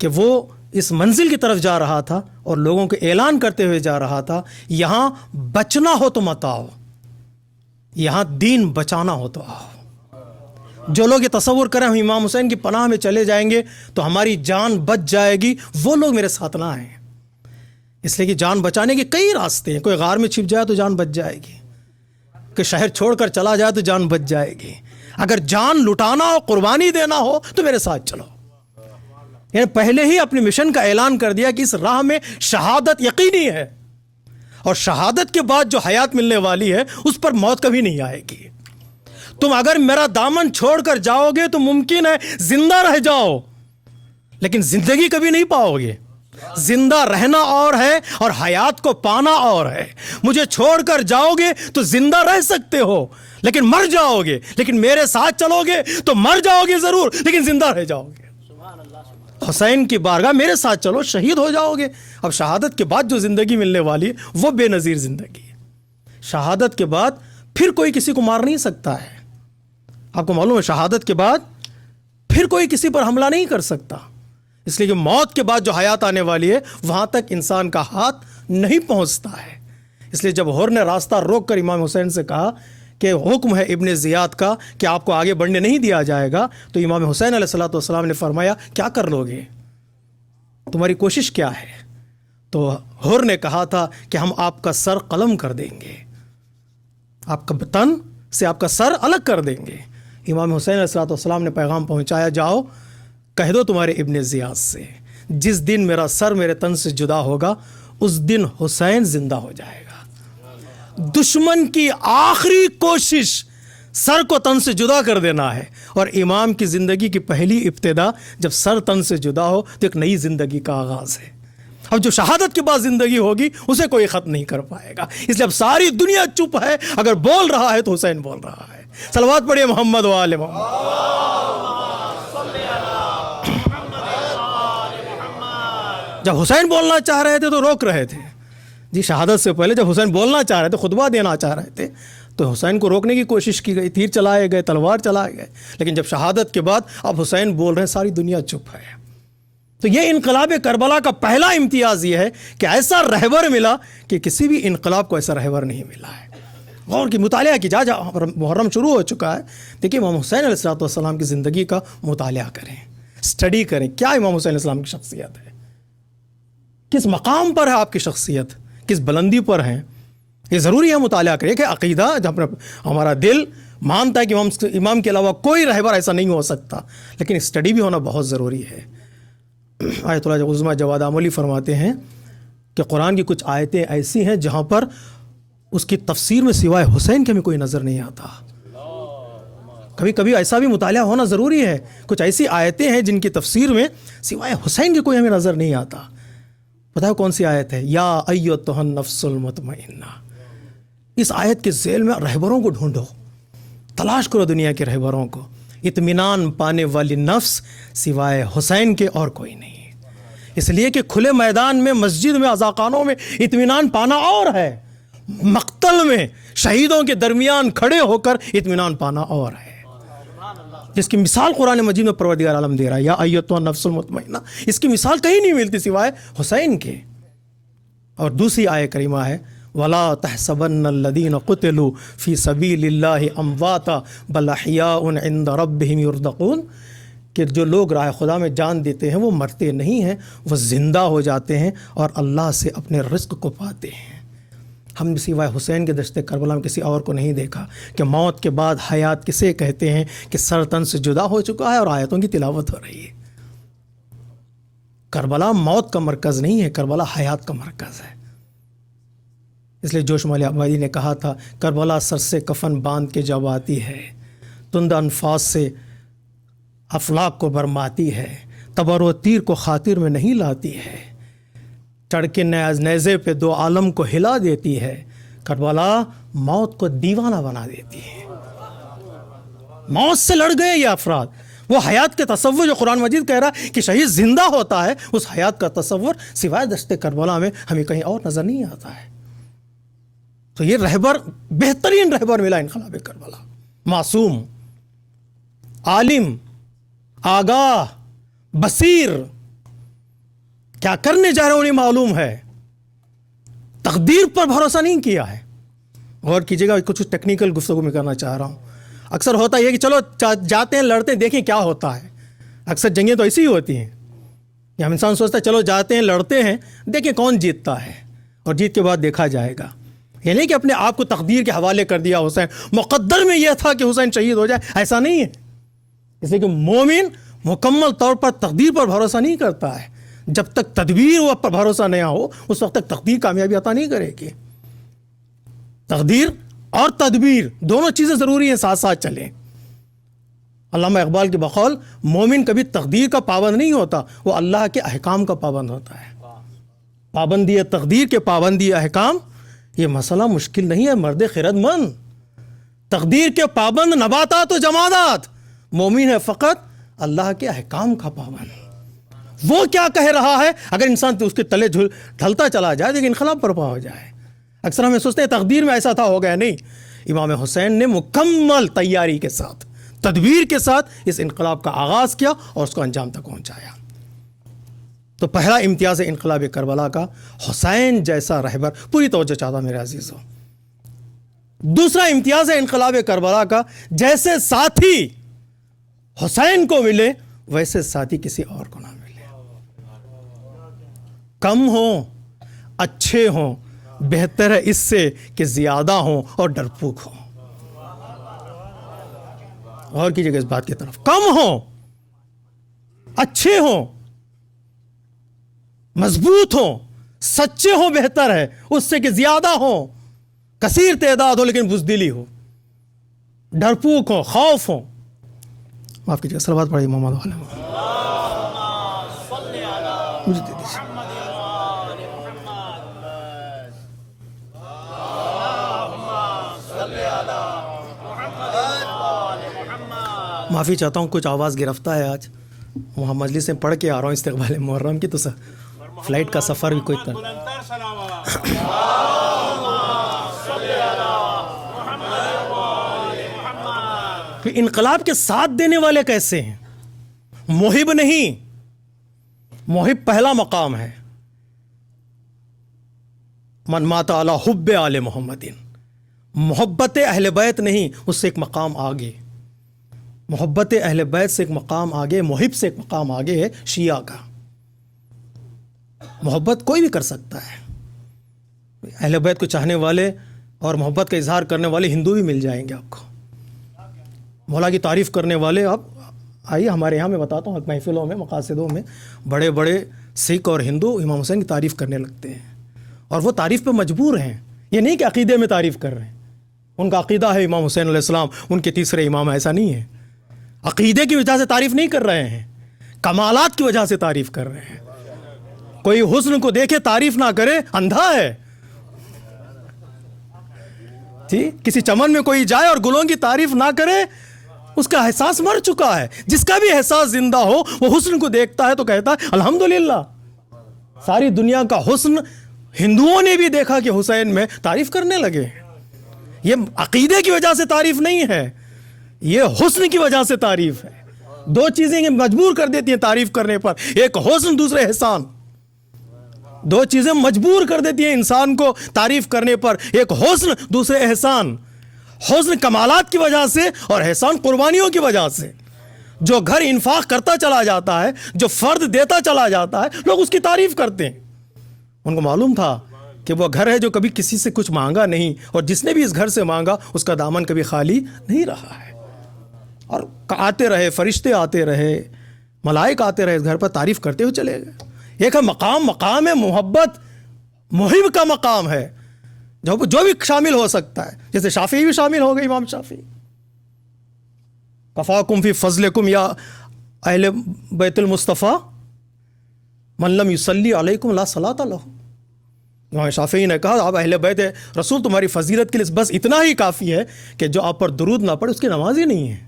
کہ وہ اس منزل کی طرف جا رہا تھا اور لوگوں کو اعلان کرتے ہوئے جا رہا تھا، یہاں بچنا ہو تو مت آؤ، یہاں دین بچانا ہو تو آؤ. جو لوگ یہ تصور کریں ہم امام حسین کی پناہ میں چلے جائیں گے تو ہماری جان بچ جائے گی، وہ لوگ میرے ساتھ نہ آئیں. اس لیے کہ جان بچانے کے کئی راستے ہیں. کوئی غار میں چھپ جائے تو جان بچ جائے گی، کہ شہر چھوڑ کر چلا جائے تو جان بچ جائے گی. اگر جان لٹانا ہو، قربانی دینا ہو تو میرے ساتھ چلو. یعنی پہلے ہی اپنے مشن کا اعلان کر دیا کہ اس راہ میں شہادت یقینی ہے، اور شہادت کے بعد جو حیات ملنے والی ہے اس پر موت کبھی نہیں آئے گی. تم اگر میرا دامن چھوڑ کر جاؤ گے تو ممکن ہے زندہ رہ جاؤ، لیکن زندگی کبھی نہیں پاؤ گے. زندہ رہنا اور ہے اور حیات کو پانا اور ہے. مجھے چھوڑ کر جاؤ گے تو زندہ رہ سکتے ہو لیکن مر جاؤ گے، لیکن میرے ساتھ چلو گے تو مر جاؤ گے ضرور لیکن زندہ رہ جاؤ گے. حسین کی بارگاہ میرے ساتھ چلو، شہید ہو جاؤ گے. اب شہادت کے بعد جو زندگی ملنے والی ہے وہ بے نظیر زندگی ہے. شہادت کے بعد پھر کوئی کسی کو مار نہیں سکتا ہے. آپ کو معلوم ہے شہادت کے بعد پھر کوئی کسی پر حملہ نہیں کر سکتا. اس لیے کہ موت کے بعد جو حیات آنے والی ہے وہاں تک انسان کا ہاتھ نہیں پہنچتا ہے. اس لیے جب ہور نے راستہ روک کر امام حسین سے کہا کہ حکم ہے ابن زیاد کا کہ آپ کو آگے بڑھنے نہیں دیا جائے گا، تو امام حسین علیہ السلام نے فرمایا کیا کر لو گے، تمہاری کوشش کیا ہے؟ تو ہور نے کہا تھا کہ ہم آپ کا سر قلم کر دیں گے، آپ کا تن سے آپ کا سر الگ کر دیں گے. امام حسین علیہ السلام نے پیغام پہنچایا، جاؤ کہہ دو تمہارے ابن زیاد سے جس دن میرا سر میرے تن سے جدا ہوگا اس دن حسین زندہ ہو جائے گا. دشمن کی آخری کوشش سر کو تن سے جدا کر دینا ہے، اور امام کی زندگی کی پہلی ابتدا جب سر تن سے جدا ہو تو ایک نئی زندگی کا آغاز ہے. اب جو شہادت کے بعد زندگی ہوگی اسے کوئی ختم نہیں کر پائے گا. اس لیے اب ساری دنیا چپ ہے، اگر بول رہا ہے تو حسین بول رہا ہے. صلوات پڑھیے محمد و آل محمد. جب حسین بولنا چاہ رہے تھے تو روک رہے تھے جی. شہادت سے پہلے جب حسین بولنا چاہ رہے تھے، خطبہ دینا چاہ رہے تھے، تو حسین کو روکنے کی کوشش کی گئی، تیر چلائے گئے، تلوار چلائے گئے. لیکن جب شہادت کے بعد اب حسین بول رہے ہیں، ساری دنیا چپ ہے. تو یہ انقلاب کربلا کا پہلا امتیاز یہ ہے کہ ایسا رہبر ملا کہ کسی بھی انقلاب کو ایسا رہبر نہیں ملا ہے. غور کی مطالعہ کی جا محرم شروع ہو چکا ہے. دیکھیے امام حسین علیہ السلام کی زندگی کا مطالعہ کریں، اسٹڈی کریں. کیا امام حسین علیہ السلام کی شخصیت ہے، کس مقام پر ہے آپ کی شخصیت، کس بلندی پر ہیں. یہ ضروری ہے مطالعہ کریں کہ عقیدہ جب ہمارا دل مانتا ہے کہ امام کے علاوہ کوئی رہبر ایسا نہیں ہو سکتا، لیکن اسٹڈی بھی ہونا بہت ضروری ہے. آیت اللہ عظمیٰ جواد عملی فرماتے ہیں کہ قرآن کی کچھ آیتیں ایسی ہیں جہاں پر اس کی تفسیر میں سوائے حسین کے ہمیں کوئی نظر نہیں آتا. کبھی کبھی ایسا بھی مطالعہ ہونا ضروری ہے. کچھ ایسی آیتیں ہیں جن کی تفسیر میں سوائے حسین کے کوئی ہمیں نظر نہیں آتا. پتہ ہے کون سی آیت ہے؟ یا ایتھا النفس المطمئنہ. اس آیت کے ذیل میں رہبروں کو ڈھونڈو، تلاش کرو دنیا کے رہبروں کو. اطمینان پانے والی نفس سوائے حسین کے اور کوئی نہیں. اس لیے کہ کھلے میدان میں، مسجد میں، اذاخانوں میں اطمینان پانا اور ہے، مقتل میں شہیدوں کے درمیان کھڑے ہو کر اطمینان پانا اور ہے، جس کی مثال قرآن مجید میں پروردگار عالم دے رہا ہے، یا ایتھا النفس المطمئنہ. اس کی مثال کہیں نہیں ملتی سوائے حسین کے. اور دوسری آیہ کریمہ ہے وَلَا تَحْسَبَنَّ الَّذِينَ قُتِلُوا فِي سَبِيلِ اللَّهِ أَمْوَاتًا بَلْ أَحْيَاءٌ عِندَ رَبِّهِمْ يُرْزَقُونَ، کہ جو لوگ راہ خدا میں جان دیتے ہیں وہ مرتے نہیں ہیں، وہ زندہ ہو جاتے ہیں اور اللہ سے اپنے رزق کو پاتے ہیں. ہم سوائے حسین کے دشت کربلا میں کسی اور کو نہیں دیکھا کہ موت کے بعد حیات کسے کہتے ہیں کہ سر تن سے جدا ہو چکا ہے اور آیتوں کی تلاوت ہو رہی ہے. کربلا موت کا مرکز نہیں ہے، کربلا حیات کا مرکز ہے. اس لیے جوش مالی آبادی نے کہا تھا کربلا سر سے کفن باندھ کے جب آتی ہے، تند انفاس سے افلاک کو برماتی ہے، تبر و تیر کو خاطر میں نہیں لاتی ہے، چڑھ کے نیزے پہ دو عالم کو ہلا دیتی ہے. کربلا موت کو دیوانہ بنا دیتی ہے. موت سے لڑ گئے یہ افراد. وہ حیات کے تصور جو قرآن مجید کہہ رہا ہے کہ شہید زندہ ہوتا ہے، اس حیات کا تصور سوائے دشت کربلا میں ہمیں کہیں اور نظر نہیں آتا ہے. تو یہ رہبر، بہترین رہبر ملا انقلاب کربلا. معصوم، عالم، آگاہ، بصیر، کیا کرنے جا رہے ہیں انہیں معلوم ہے، تقدیر پر بھروسہ نہیں کیا ہے. غور کیجیے گا، کچھ ٹیکنیکل گفتگو میں کرنا چاہ رہا ہوں. اکثر ہوتا یہ کہ چلو جاتے ہیں لڑتے ہیں دیکھیں کیا ہوتا ہے. اکثر جنگیں تو ایسی ہی ہوتی ہیں، ہم انسان سوچتا ہے چلو جاتے ہیں لڑتے ہیں دیکھیں کون جیتتا ہے اور جیت کے بعد دیکھا جائے گا. یہ نہیں کہ اپنے آپ کو تقدیر کے حوالے کر دیا حسین، مقدر میں یہ تھا کہ حسین شہید ہو جائے، ایسا نہیں ہے. اس لیے کہ مومن مکمل طور پر تقدیر پر بھروسہ نہیں کرتا ہے. جب تک تدبیر وہ پر بھروسہ نہ ہو اس وقت تک تقدیر کامیابی عطا نہیں کرے گی. تقدیر اور تدبیر دونوں چیزیں ضروری ہیں، ساتھ ساتھ چلیں. علامہ اقبال کے بقول مومن کبھی تقدیر کا پابند نہیں ہوتا، وہ اللہ کے احکام کا پابند ہوتا ہے. پابندی تقدیر کے پابندی احکام یہ مسئلہ مشکل نہیں ہے مرد خرد مند. تقدیر کے پابند نباتات و جمادات، مومن ہے فقط اللہ کے احکام کا پابند. وہ کیا کہہ رہا ہے اگر انسان تو اس کے تلے ڈھلتا چلا جائے لیکن انقلاب برپا ہو جائے. اکثر ہمیں سوچتے ہیں تقدیر میں ایسا تھا ہو گیا، نہیں. امام حسین نے مکمل تیاری کے ساتھ، تدبیر کے ساتھ اس انقلاب کا آغاز کیا اور اس کو انجام تک پہنچایا. تو پہلا امتیاز انقلاب کربلا کا حسین جیسا رہبر. پوری توجہ چاہتا میرے عزیزوں. دوسرا امتیاز انقلاب کربلا کا جیسے ساتھی حسین کو ملے ویسے ساتھی کسی اور کو نہ ملے. کم ہوں، اچھے ہوں، بہتر ہے اس سے کہ زیادہ ہوں اور ڈرپوک ہوں. غور کیجیے گا اس بات کی طرف. کم ہوں، اچھے ہوں، مضبوط ہوں، سچے ہوں، بہتر ہے اس سے کہ زیادہ ہوں، کثیر تعداد ہو لیکن بزدلی ہو، ڈرپوک ہو، خوف ہو. معاف کیجیے گا، صلوات پڑھیے محمد علیہ مجھے دے دیجیے. معافی چاہتا ہوں کچھ آواز گرفتہ ہے. آج وہاں مجلس میں پڑھ کے آ رہا ہوں استقبال محرم کی، تو فلائٹ کا سفر بھی کوئی کر. پھر انقلاب کے ساتھ دینے والے کیسے ہیں؟ محب نہیں، محب پہلا مقام ہے. من مات علی حب آل محمد، محبت اہل بیت نہیں، اس سے ایک مقام آگے. محبت اہل بیت سے ایک مقام آگے، محب سے ایک مقام آگے ہے شیعہ کا. محبت کوئی بھی کر سکتا ہے. اہل بیت کو چاہنے والے اور محبت کا اظہار کرنے والے ہندو بھی مل جائیں گے آپ کو. مولا کی تعریف کرنے والے، آپ آئیے ہمارے یہاں میں بتاتا ہوں محفلوں میں، مقاصدوں میں بڑے بڑے سکھ اور ہندو امام حسین کی تعریف کرنے لگتے ہیں اور وہ تعریف پہ مجبور ہیں. یہ نہیں کہ عقیدے میں تعریف کر رہے ہیں، ان کا عقیدہ ہے امام حسین علیہ السلام ان کے تیسرے امام، ایسا نہیں ہے. عقیدے کی وجہ سے تعریف نہیں کر رہے ہیں، کمالات کی وجہ سے تعریف کر رہے ہیں. کوئی حسن کو دیکھے تعریف نہ کرے اندھا ہے. ٹھیک، کسی چمن میں کوئی جائے اور گلوں کی تعریف نہ کرے اس کا احساس مر چکا ہے. جس کا بھی احساس زندہ ہو وہ حسن کو دیکھتا ہے تو کہتا ہے الحمدللہ. ساری دنیا کا حسن ہندوؤں نے بھی دیکھا کہ حسین میں تعریف کرنے لگے. یہ عقیدے کی وجہ سے تعریف نہیں ہے, یہ حسن کی وجہ سے تعریف ہے. دو چیزیں مجبور کر دیتی ہیں تعریف کرنے پر, ایک حسن دوسرے احسان. دو چیزیں مجبور کر دیتی ہیں انسان کو تعریف کرنے پر, ایک حسن دوسرے احسان. حسن کمالات کی وجہ سے اور احسان قربانیوں کی وجہ سے. جو گھر انفاق کرتا چلا جاتا ہے, جو فرد دیتا چلا جاتا ہے, لوگ اس کی تعریف کرتے ہیں. ان کو معلوم تھا کہ وہ گھر ہے جو کبھی کسی سے کچھ مانگا نہیں, اور جس نے بھی اس گھر سے مانگا اس کا دامن کبھی خالی نہیں رہا ہے. اور آتے رہے فرشتے, آتے رہے ملائک, آتے رہے اس گھر پر, تعریف کرتے ہوئے چلے گئے. ایک ہے مقام ہے محبت, محب کا مقام ہے جو بھی شامل ہو سکتا ہے. جیسے شافعی بھی شامل ہو گئے, امام شافعی. کفاکم فی فضلکم یا اہل بیت المصطفیٰ من لم یصلی علیکم لا صلاۃ لہ. امام شافعی نے کہا آپ اہل بیت رسول تمہاری فضیلت کے لیے بس اتنا ہی کافی ہے کہ جو آپ پر درود نہ پڑے اس کی نماز ہی نہیں ہے.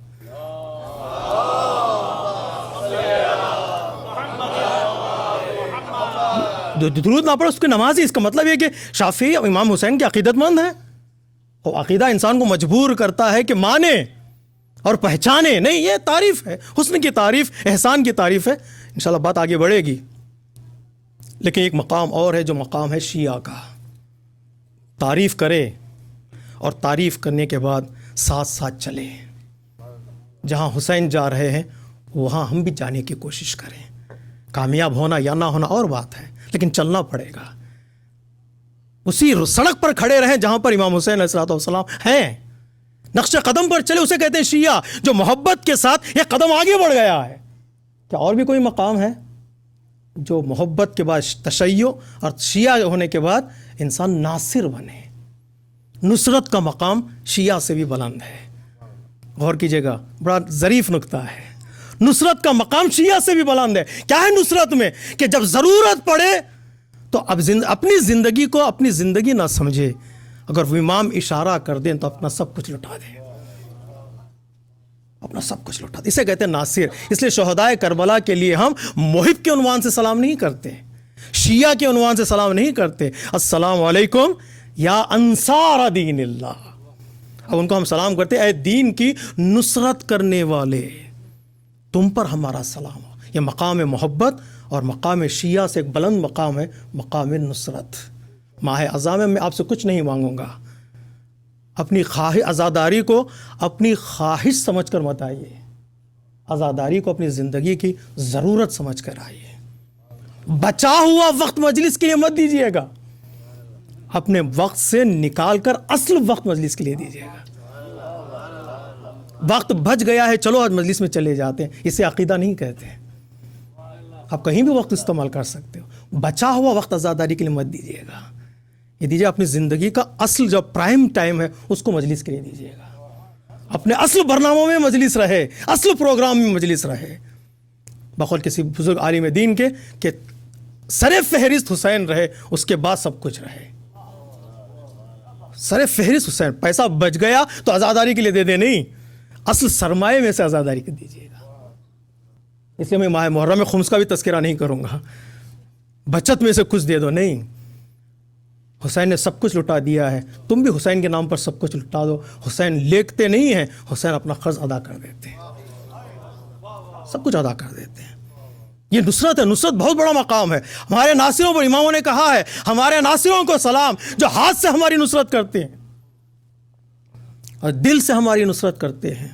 درود نہ پڑے اس کی نماز ہی. اس کا مطلب یہ کہ شافعی امام حسین کے عقیدت مند ہیں. وہ عقیدہ انسان کو مجبور کرتا ہے کہ مانے اور پہچانے. نہیں, یہ تعریف ہے, حسن کی تعریف, احسان کی تعریف ہے. انشاءاللہ بات آگے بڑھے گی. لیکن ایک مقام اور ہے جو مقام ہے شیعہ کا. تعریف کرے اور تعریف کرنے کے بعد ساتھ ساتھ چلے. جہاں حسین جا رہے ہیں وہاں ہم بھی جانے کی کوشش کریں. کامیاب ہونا یا نہ ہونا اور بات ہے, لیکن چلنا پڑے گا. اسی سڑک پر کھڑے رہیں جہاں پر امام حسین علیہ الصلوۃ والسلام ہیں. نقش قدم پر چلے, اسے کہتے ہیں شیعہ, جو محبت کے ساتھ ایک قدم آگے بڑھ گیا ہے. کیا اور بھی کوئی مقام ہے جو محبت کے بعد تشیع اور شیعہ ہونے کے بعد انسان ناصر بنے؟ نصرت کا مقام شیعہ سے بھی بلند ہے. غور کیجیے گا, بڑا ظریف نکتہ ہے. نصرت کا مقام شیعہ سے بھی بلند ہے. کیا ہے نصرت میں؟ کہ جب ضرورت پڑے تو اب اپنی زندگی کو اپنی زندگی نہ سمجھے. اگر وہ امام اشارہ کر دیں تو اپنا سب کچھ لٹا دیں, اپنا سب کچھ لٹا دیں. اسے کہتے ہیں ناصر. اس لیے شہدائے کربلا کے لیے ہم محب کے عنوان سے سلام نہیں کرتے, شیعہ کے عنوان سے سلام نہیں کرتے. السلام علیکم یا انصار دین اللہ. اب ان کو ہم سلام کرتے اے دین کی نصرت کرنے والے, تم پر ہمارا سلام ہو. یہ مقام محبت اور مقام شیعہ سے ایک بلند مقام ہے, مقام نصرت. ماہ اعظم میں آپ سے کچھ نہیں مانگوں گا. اپنی عزاداری کو اپنی خواہش سمجھ کر مت آئیے, عزاداری کو اپنی زندگی کی ضرورت سمجھ کر آئیے. بچا ہوا وقت مجلس کے لیے مت دیجیے گا, اپنے وقت سے نکال کر اصل وقت مجلس کے لیے دیجیے گا. وقت بچ گیا ہے, چلو آج مجلس میں چلے جاتے ہیں, اسے عقیدہ نہیں کہتے. آپ کہیں بھی وقت استعمال کر سکتے ہو. بچا ہوا وقت عزاداری کے لیے مت دیجیے گا, یہ دیجیے اپنی زندگی کا اصل جو پرائم ٹائم ہے اس کو مجلس کے لیے دیجیے گا. اپنے اصل برناموں میں مجلس رہے, اصل پروگرام میں مجلس رہے. بقول کسی بزرگ عالم دین کے کہ سر فہرست حسین رہے, اس کے بعد سب کچھ رہے. سر فہرست حسین. پیسہ بچ گیا تو عزاداری کے لیے دے دے, نہیں, اصل سرمایہ میں سے عزاداری کے دیجیے گا. اس لیے میں ماہ محرم میں خمس کا بھی تذکرہ نہیں کروں گا, بچت میں سے کچھ دے دو, نہیں. حسین نے سب کچھ لٹا دیا ہے, تم بھی حسین کے نام پر سب کچھ لٹا دو. حسین لیکتے نہیں ہیں, حسین اپنا قرض ادا کر دیتے ہیں, سب کچھ ادا کر دیتے ہیں. یہ نصرت ہے. نصرت بہت بڑا مقام ہے. ہمارے ناصروں پر اماموں نے کہا ہے, ہمارے ناصروں کو سلام جو ہاتھ سے ہماری نصرت کرتے ہیں اور دل سے ہماری نصرت کرتے ہیں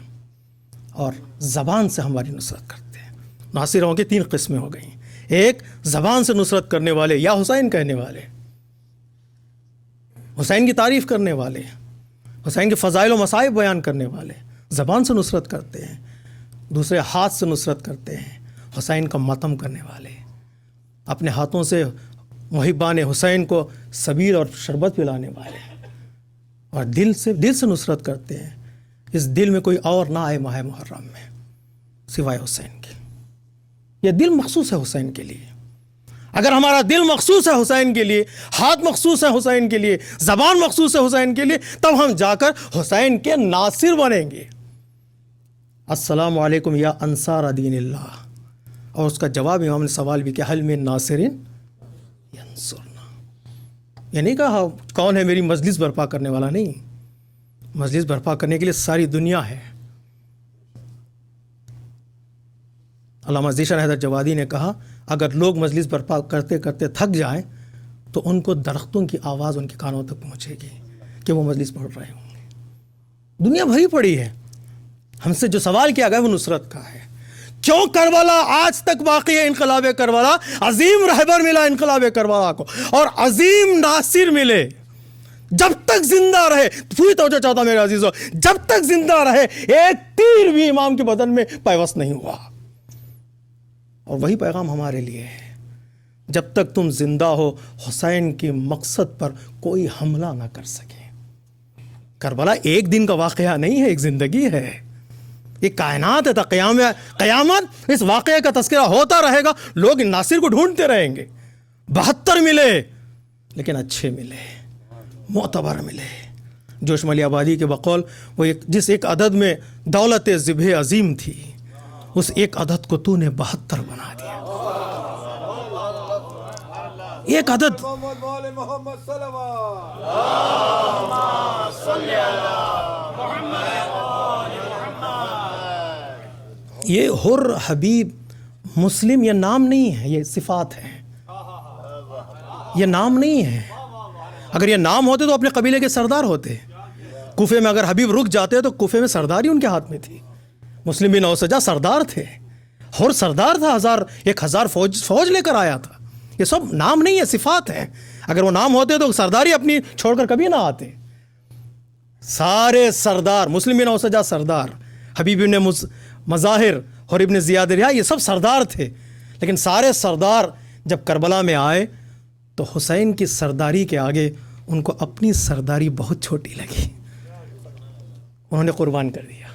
اور زبان سے ہماری نصرت کرتے ہیں. ناصروں کی 3 قسمیں ہو گئیں. ایک زبان سے نصرت کرنے والے یا حسین کہنے والے, حسین کی تعریف کرنے والے, حسین کے فضائل و مصائب بیان کرنے والے, زبان سے نصرت کرتے ہیں. دوسرے ہاتھ سے نصرت کرتے ہیں, حسین کا ماتم کرنے والے, اپنے ہاتھوں سے محبان حسین کو سبیل اور شربت پلانے والے. اور دل سے نصرت کرتے ہیں, اس دل میں کوئی اور نہ آئے ماہ محرم میں سوائے حسین کے. یہ دل مخصوص ہے حسین کے لیے. اگر ہمارا دل مخصوص ہے حسین کے لیے, ہاتھ مخصوص ہے حسین کے لیے, زبان مخصوص ہے حسین کے لیے, تب ہم جا کر حسین کے ناصر بنیں گے. السلام علیکم یا انصار دین اللہ. اور اس کا جواب امام نے سوال بھی کیا, حل من ناصر ینصرنا. یہ نہیں کہا کون ہے میری مجلس برپا کرنے والا، نہیں، مجلس برپا کرنے کے لیے ساری دنیا ہے. علامہ ذیشان حیدر جوادی نے کہا اگر لوگ مجلس برپا کرتے کرتے تھک جائیں تو ان کو درختوں کی آواز ان کے کانوں تک پہنچے گی کہ وہ مجلس پڑھ رہے ہوں گے. دنیا بھری پڑی ہے. ہم سے جو سوال کیا گیا وہ نصرت کا ہے. کیوں کربلا آج تک باقی ہے؟ انقلاب کربلا عظیم رہبر ملا انقلاب کربلا کو، اور عظیم ناصر ملے. جب تک زندہ رہے، پوری توجہ چاہتا میرے عزیزو، جب تک زندہ رہے ایک تیر بھی امام کے بدن میں پیوست نہیں ہوا. اور وہی پیغام ہمارے لیے ہے. جب تک تم زندہ ہو حسین کے مقصد پر کوئی حملہ نہ کر سکے. کربلا ایک دن کا واقعہ نہیں ہے، ایک زندگی ہے، یہ کائنات ہے. قیامت اس واقعے کا تذکرہ ہوتا رہے گا. لوگ ناصر کو ڈھونڈتے رہیں گے. 72 ملے لیکن اچھے ملے، معتبر ملے. جوش ملی آبادی کے بقول وہ جس ایک عدد میں دولت ذبح عظیم تھی، اس ایک عدد کو تو نے 72 بنا دیا. ایک عدد. محمد وآل محمد صلوات. یہ حر، حبیب، مسلم یہ نام نہیں ہے، یہ صفات ہیں. یہ نام نہیں ہے. اگر یہ نام ہوتے تو اپنے قبیلے کے سردار ہوتے. کوفے میں اگر حبیب رک جاتے تو کوفے میں سرداری ان کے ہاتھ میں تھی. مسلم بن اوسجا سردار تھے، حر سردار تھا، 1000 فوج لے کر آیا تھا. یہ سب نام نہیں ہے، صفات ہیں. اگر وہ نام ہوتے تو سرداری اپنی چھوڑ کر کبھی نہ آتے. سارے سردار، مسلم بن اوسجا سردار، حبیب بن مظاہر اور ابن زیاد رہا، یہ سب سردار تھے. لیکن سارے سردار جب کربلا میں آئے تو حسین کی سرداری کے آگے ان کو اپنی سرداری بہت چھوٹی لگی. انہوں نے قربان کر دیا.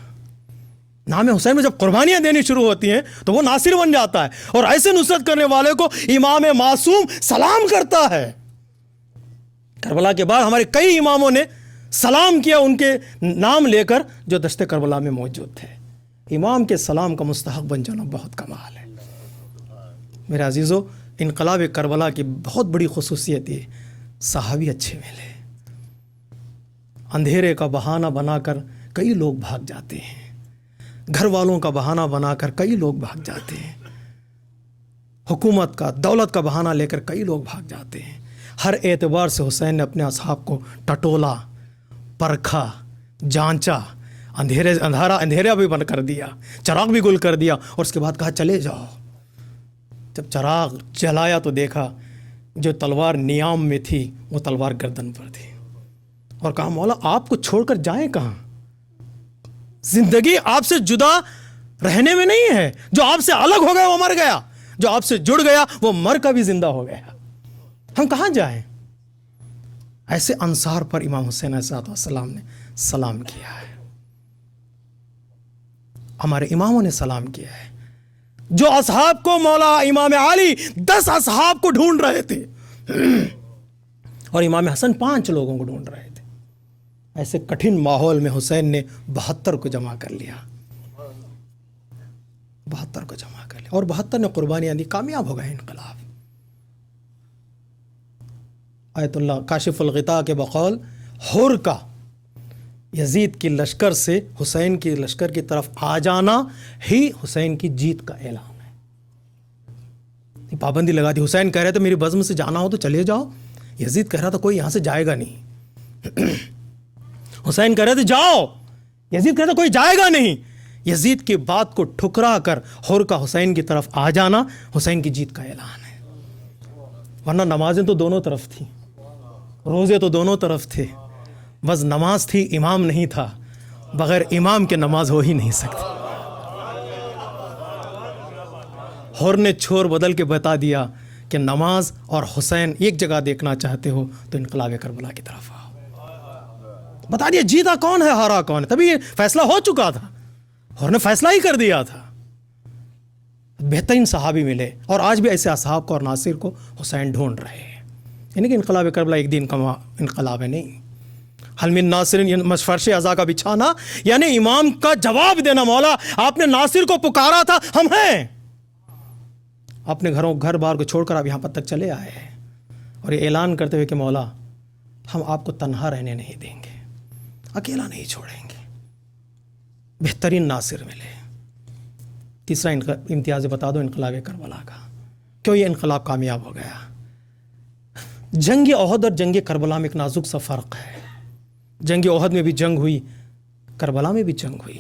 نام حسین میں جب قربانیاں دینی شروع ہوتی ہیں تو وہ ناصر بن جاتا ہے. اور ایسے نصرت کرنے والے کو امام معصوم سلام کرتا ہے. کربلا کے بعد ہمارے کئی اماموں نے سلام کیا ان کے نام لے کر جو دشت کربلا میں موجود تھے. امام کے سلام کا مستحق بن جانا بہت کمال ہے. میرے عزیزو، انقلاب کربلا کی بہت بڑی خصوصیت یہ صحابی اچھے ملے. اندھیرے کا بہانہ بنا کر کئی لوگ بھاگ جاتے ہیں، گھر والوں کا بہانہ بنا کر کئی لوگ بھاگ جاتے ہیں، حکومت کا، دولت کا بہانہ لے کر کئی لوگ بھاگ جاتے ہیں. ہر اعتبار سے حسین نے اپنے اصحاب کو ٹٹولا، پرکھا، جانچا. اندھیرا بھی بند کر دیا، چراغ بھی گل کر دیا، اور اس کے بعد کہا چلے جاؤ. جب چراغ جلایا تو دیکھا جو تلوار نیام میں تھی وہ تلوار گردن پر تھی. اور کہا مولا آپ کو چھوڑ کر جائیں کہاں؟ زندگی آپ سے جدا رہنے میں نہیں ہے. جو آپ سے الگ ہو گیا وہ مر گیا، جو آپ سے جڑ گیا وہ مر کا بھی زندہ ہو گیا. ہم کہاں جائیں؟ ایسے انصار پر امام حسین علیہ السلام نے سلام کیا ہے. ہمارے اماموں نے سلام کیا ہے. جو اصحاب کو مولا امام علی 10 اصحاب کو ڈھونڈ رہے تھے اور امام حسن 5 لوگوں کو ڈھونڈ رہے تھے، ایسے کٹھن ماحول میں حسین نے 72 کو جمع کر لیا. 72 کو جمع کر لیا اور 72 نے قربانیاں دی. کامیاب ہو گئے انقلاب. آیت اللہ کاشف الغطاء کے بقول حر کا یزید کی لشکر سے حسین کی لشکر کی طرف آ جانا ہی حسین کی جیت کا اعلان ہے. پابندی لگا دی. حسین کہہ رہے تھے میری بزم سے جانا ہو تو چلے جاؤ. یزید کہہ رہا تھا کوئی یہاں سے جائے گا نہیں. حسین کہہ رہے تھے جاؤ. یزید کہہ رہا تھا کوئی جائے گا نہیں. یزید کی بات کو ٹھکرا کر حر کا حسین کی طرف آ جانا حسین کی جیت کا اعلان ہے. ورنہ نمازیں تو دونوں طرف تھیں، روزے تو دونوں طرف تھے، بس نماز تھی، امام نہیں تھا. بغیر امام کے نماز ہو ہی نہیں سکتی. حر نے چھوڑ بدل کے بتا دیا کہ نماز اور حسین ایک جگہ دیکھنا چاہتے ہو تو انقلاب کربلا کی طرف آؤ. بتا دیا جیتا کون ہے، ہارا کون ہے. تبھی یہ فیصلہ ہو چکا تھا. حر نے فیصلہ ہی کر دیا تھا. بہترین صحابی ملے اور آج بھی ایسے اصحاب کو اور ناصر کو حسین ڈھونڈ رہے ہیں. یعنی کہ انقلاب کربلا ایک دن کا انقلاب ہے نہیں. حل من ناصر فرش عزا کا بچھانا، یعنی امام کا جواب دینا. مولا آپ نے ناصر کو پکارا تھا، ہم ہیں. اپنے گھر بار کو چھوڑ کر آپ یہاں پر تک چلے آئے ہیں اور یہ اعلان کرتے ہوئے کہ مولا ہم آپ کو تنہا رہنے نہیں دیں گے، اکیلا نہیں چھوڑیں گے، بہترین ناصر ملے۔ تیسرا امتیاز بتا دو انقلاب کربلا کا، کیوں یہ انقلاب کامیاب ہو گیا؟ جنگ احد اور جنگ کربلا میں ایک نازک سا فرق ہے۔ جنگ احد میں بھی جنگ ہوئی، کربلا میں بھی جنگ ہوئی،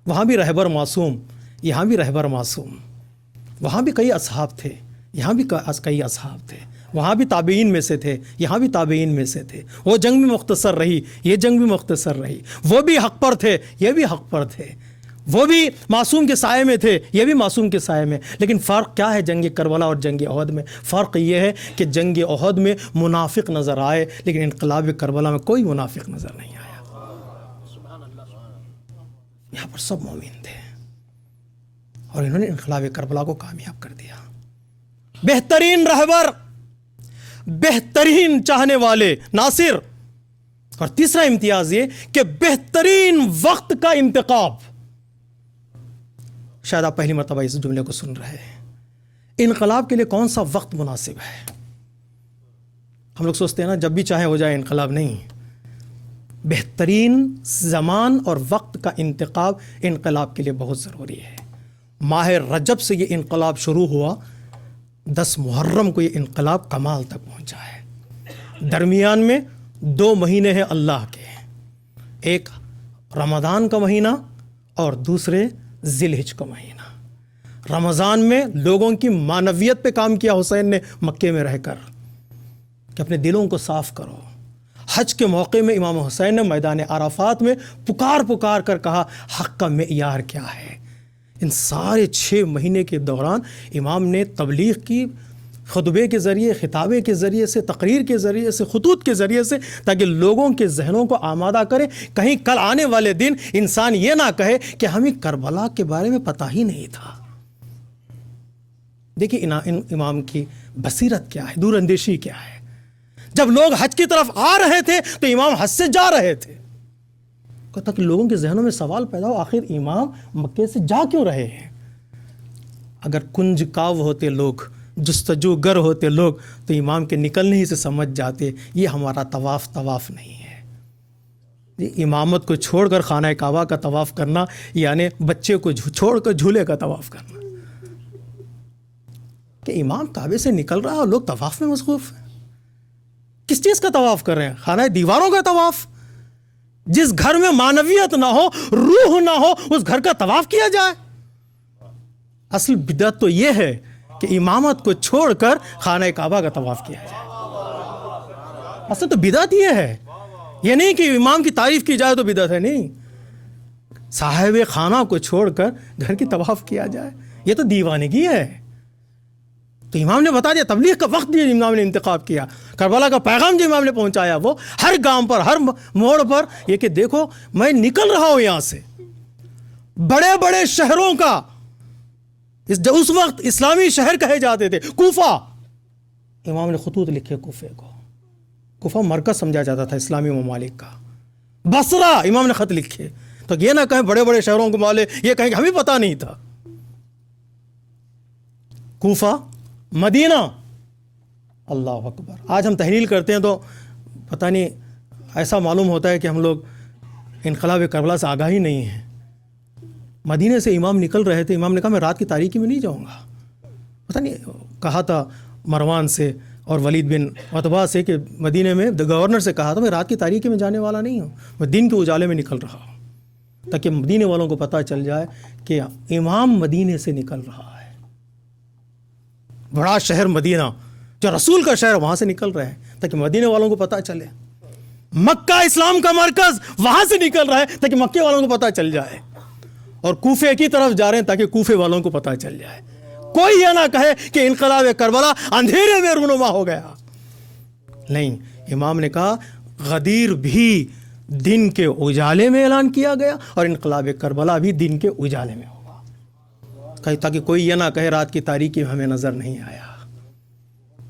وہاں بھی رہبر معصوم، یہاں بھی رہبر معصوم، وہاں بھی کئی اصحاب تھے، یہاں بھی کئی اصحاب تھے، وہاں بھی تابعین میں سے تھے، یہاں بھی تابعین میں سے تھے۔ وہ جنگ بھی مختصر رہی، یہ جنگ بھی مختصر رہی، وہ بھی حق پر تھے، یہ بھی حق پر تھے، وہ بھی معصوم کے سائے میں تھے، یہ بھی معصوم کے سائے میں۔ لیکن فرق کیا ہے جنگ کربلا اور جنگ احد میں؟ فرق یہ ہے کہ جنگ احد میں منافق نظر آئے، لیکن انقلاب کربلا میں کوئی منافق نظر نہیں آیا۔ یہاں پر سب مومن تھے اور انہوں نے انقلاب کربلا کو کامیاب کر دیا۔ بہترین رہبر، بہترین چاہنے والے ناصر، اور تیسرا امتیاز یہ کہ بہترین وقت کا انتخاب۔ شاید آپ پہلی مرتبہ اس جملے کو سن رہے ہیں۔ انقلاب کے لیے کون سا وقت مناسب ہے؟ ہم لوگ سوچتے ہیں نا جب بھی چاہے ہو جائے، انقلاب نہیں۔ بہترین زمان اور وقت کا انتخاب انقلاب کے لیے بہت ضروری ہے۔ ماہ رجب سے یہ انقلاب شروع ہوا، 10 محرم کو یہ انقلاب کمال تک پہنچا ہے۔ درمیان میں 2 مہینے ہیں اللہ کے، ایک رمضان کا مہینہ اور دوسرے ذی الحجہ کا مہینہ۔ رمضان میں لوگوں کی معنویت پہ کام کیا حسین نے مکے میں رہ کر کہ اپنے دلوں کو صاف کرو۔ حج کے موقع میں امام حسین نے میدان عرفات میں پکار کر کہا حق کا معیار کیا ہے۔ ان سارے 6 مہینے کے دوران امام نے تبلیغ کی، خطبے کے ذریعے، خطابے کے ذریعے سے، تقریر کے ذریعے سے، خطوط کے ذریعے سے، تاکہ لوگوں کے ذہنوں کو آمادہ کرے۔ کہیں کل آنے والے دن انسان یہ نہ کہے کہ ہمیں کربلا کے بارے میں پتہ ہی نہیں تھا۔ دیکھیے امام کی بصیرت کیا ہے، دور اندیشی کیا ہے۔ جب لوگ حج کی طرف آ رہے تھے تو امام حج سے جا رہے تھے، تاکہ لوگوں کے ذہنوں میں سوال پیدا ہو آخر امام مکے سے جا کیوں رہے ہیں۔ اگر کنج کاو ہوتے لوگ، جستجو گر ہوتے لوگ، تو امام کے نکلنے ہی سے سمجھ جاتے یہ ہمارا طواف نہیں ہے۔ امامت کو چھوڑ کر خانہ کعبہ کا طواف کرنا یعنی بچے کو چھوڑ کر جھولے کا طواف کرنا۔ کہ امام کعبے سے نکل رہا ہے اور لوگ طواف میں مصروف ہیں۔ کس چیز کا طواف کر رہے ہیں؟ خانہ دیواروں کا طواف۔ جس گھر میں معنویت نہ ہو، روح نہ ہو، اس گھر کا طواف کیا جائے۔ اصل بدعت تو یہ ہے کہ امامت کو چھوڑ کر خانہ کعبہ کا طواف کیا جائے۔ اصل تو بدعت یہ ہے، یہ نہیں کہ امام کی تعریف کی جائے تو بدعت ہے، نہیں، صاحب خانہ کو چھوڑ کر گھر کی طواف کیا جائے، یہ تو دیوانگی ہے۔ تو امام نے بتا دیا، تبلیغ کا وقت جو امام نے انتخاب کیا، کربلا کا پیغام جو امام نے پہنچایا، وہ ہر گام پر، ہر موڑ پر یہ کہ دیکھو میں نکل رہا ہوں یہاں سے۔ بڑے بڑے شہروں کا، اس وقت اسلامی شہر کہے جاتے تھے، کوفہ، امام نے خطوط لکھے کوفے کو، کوفہ مرکز سمجھا جاتا تھا اسلامی ممالک کا۔ بصرہ امام نے خط لکھے، تو یہ نہ کہیں بڑے بڑے شہروں کے والے یہ کہیں کہ ہمیں پتہ نہیں تھا۔ کوفہ، مدینہ، اللہ اکبر۔ آج ہم تحلیل کرتے ہیں تو پتہ نہیں ایسا معلوم ہوتا ہے کہ ہم لوگ انقلاب کربلا سے آگاہ ہی نہیں ہیں۔ مدینے سے امام نکل رہے تھے، امام نے کہا میں رات کی تاریکی میں نہیں جاؤں گا۔ پتہ نہیں کہا تھا مروان سے اور ولید بن عتبہ سے کہ مدینے میں گورنر سے کہا تھا میں رات کی تاریکی میں جانے والا نہیں ہوں، میں دن کے اجالے میں نکل رہا ہوں، تاکہ مدینے والوں کو پتہ چل جائے کہ امام مدینے سے نکل رہا ہے۔ بڑا شہر مدینہ جو رسول کا شہر، وہاں سے نکل رہے ہیں تاکہ مدینے والوں کو پتہ چلے۔ مکہ اسلام کا مرکز، وہاں سے نکل رہا ہے تاکہ مکے والوں کو پتہ چل جائے، اور کوفے کی طرف جا رہے ہیں تاکہ کوفے والوں کو پتہ چل جائے۔ کوئی یہ نہ کہے کہ انقلاب کربلا اندھیرے میں رونما ہو گیا، نہیں، امام نے کہا غدیر بھی دن کے اجالے میں اعلان کیا گیا اور انقلاب کربلا بھی دن کے اجالے میں ہوگا، تاکہ کوئی یہ نہ کہے رات کی تاریکی میں ہمیں نظر نہیں آیا۔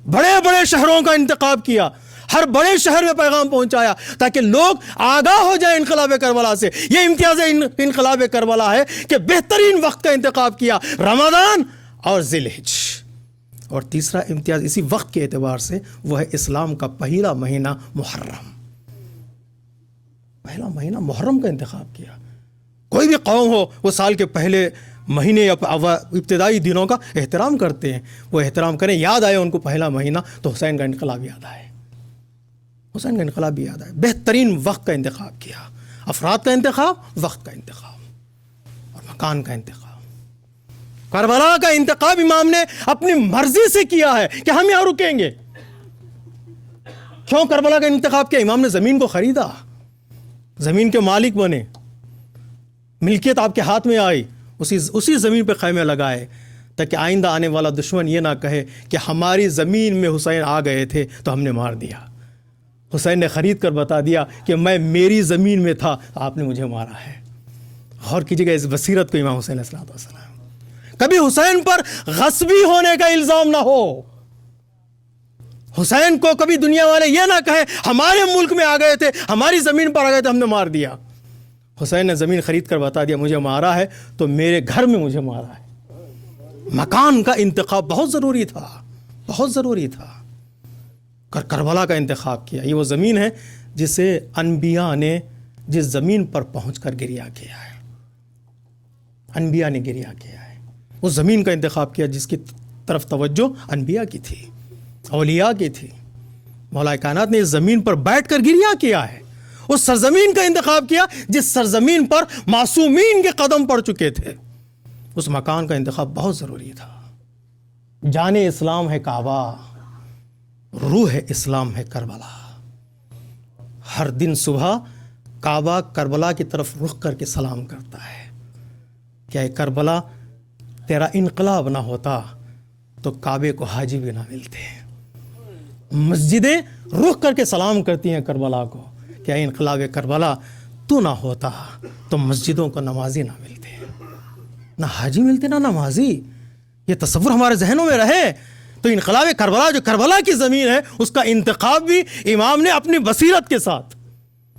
بڑے بڑے شہروں کا انتخاب کیا، ہر بڑے شہر میں پیغام پہنچایا تاکہ لوگ آگاہ ہو جائیں انقلاب کربلا سے۔ یہ امتیاز انقلاب کربلا ہے کہ بہترین وقت کا انتخاب کیا، رمضان اور ذی الحجہ۔ اور تیسرا امتیاز اسی وقت کے اعتبار سے وہ ہے اسلام کا پہلا مہینہ محرم۔ پہلا مہینہ محرم کا انتخاب کیا. کوئی بھی قوم ہو وہ سال کے پہلے مہینے یا ابتدائی دنوں کا احترام کرتے ہیں, وہ احترام کریں. یاد آئے ان کو پہلا مہینہ تو حسین کا انقلاب یاد آئے, حسین کا انقلاب بھی یاد آئے. بہترین وقت کا انتخاب کیا, افراد کا انتخاب, وقت کا انتخاب اور مکان کا انتخاب. کربلا کا انتخاب امام نے اپنی مرضی سے کیا ہے کہ ہم یہاں رکیں گے. کیوں کربلا کا انتخاب کیا؟ امام نے زمین کو خریدا, زمین کے مالک بنے, ملکیت آپ کے ہاتھ میں آئی, اسی زمین پہ خیمے لگائے تاکہ آئندہ آنے والا دشمن یہ نہ کہے کہ ہماری زمین میں حسین آ گئے تھے تو ہم نے مار دیا. حسین نے خرید کر بتا دیا کہ میں میری زمین میں تھا, آپ نے مجھے مارا ہے. غور کیجیے گا اس بصیرت کو امام حسین علیہ السلام. کبھی حسین پر غصبی ہونے کا الزام نہ ہو. حسین کو کبھی دنیا والے یہ نہ کہے ہمارے ملک میں آ گئے تھے, ہماری زمین پر آ گئے تھے, ہم نے مار دیا. حسین نے زمین خرید کر بتا دیا مجھے مارا ہے تو میرے گھر میں مجھے مارا ہے. مکان کا انتخاب بہت ضروری تھا, بہت ضروری تھا. کربلا کا انتخاب کیا. یہ وہ زمین ہے جسے انبیاء نے جس زمین پر پہنچ کر گریہ کیا ہے, انبیاء نے گریہ کیا ہے. اس زمین کا انتخاب کیا جس کی طرف توجہ انبیاء کی تھی, اولیاء کی تھی. مولا کائنات نے اس زمین پر بیٹھ کر گریہ کیا ہے. اس سرزمین کا انتخاب کیا جس سرزمین پر معصومین کے قدم پڑ چکے تھے. اس مکان کا انتخاب بہت ضروری تھا. جان اسلام ہے کعبہ, روح اسلام ہے کربلا. ہر دن صبح کعبہ کربلا کی طرف رخ کر کے سلام کرتا ہے. کیا اے کربلا تیرا انقلاب نہ ہوتا تو کعبے کو حاجی بھی نہ ملتے. مسجدیں رخ کر کے سلام کرتی ہیں کربلا کو. کیا انقلاب کربلا تو نہ ہوتا تو مسجدوں کو نمازی نہ ملتے, نہ حاجی ملتے, نہ نمازی. یہ تصور ہمارے ذہنوں میں رہے. تو انقلاب کربلا جو کربلا کی زمین ہے اس کا انتخاب بھی امام نے اپنی بصیرت کے ساتھ,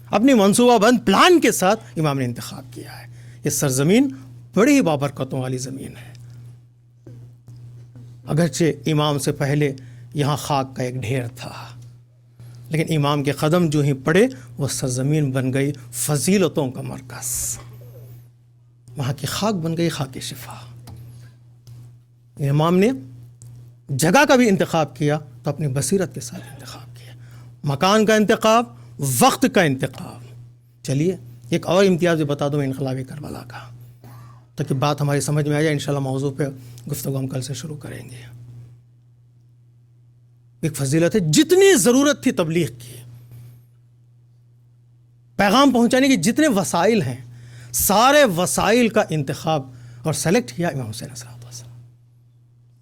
اپنی منصوبہ بند پلان کے ساتھ امام نے انتخاب کیا ہے. یہ سرزمین بڑی ہی بابرکتوں والی زمین ہے. اگرچہ امام سے پہلے یہاں خاک کا ایک ڈھیر تھا, لیکن امام کے قدم جو ہی پڑے وہ سرزمین بن گئی فضیلتوں کا مرکز. وہاں کی خاک بن گئی خاک شفا. امام نے جگہ کا بھی انتخاب کیا تو اپنی بصیرت کے ساتھ انتخاب کیا. مکان کا انتخاب, وقت کا انتخاب. چلیے ایک اور امتیاز بھی بتا دوں انقلاب کربلا کا تاکہ بات ہماری سمجھ میں آ جائے. انشاءاللہ موضوع پہ گفتگو ہم کل سے شروع کریں گے. ایک فضیلت ہے, جتنی ضرورت تھی تبلیغ کی, پیغام پہنچانے کی جتنے وسائل ہیں, سارے وسائل کا انتخاب اور سلیکٹ کیا امام حسین علیہ السلام.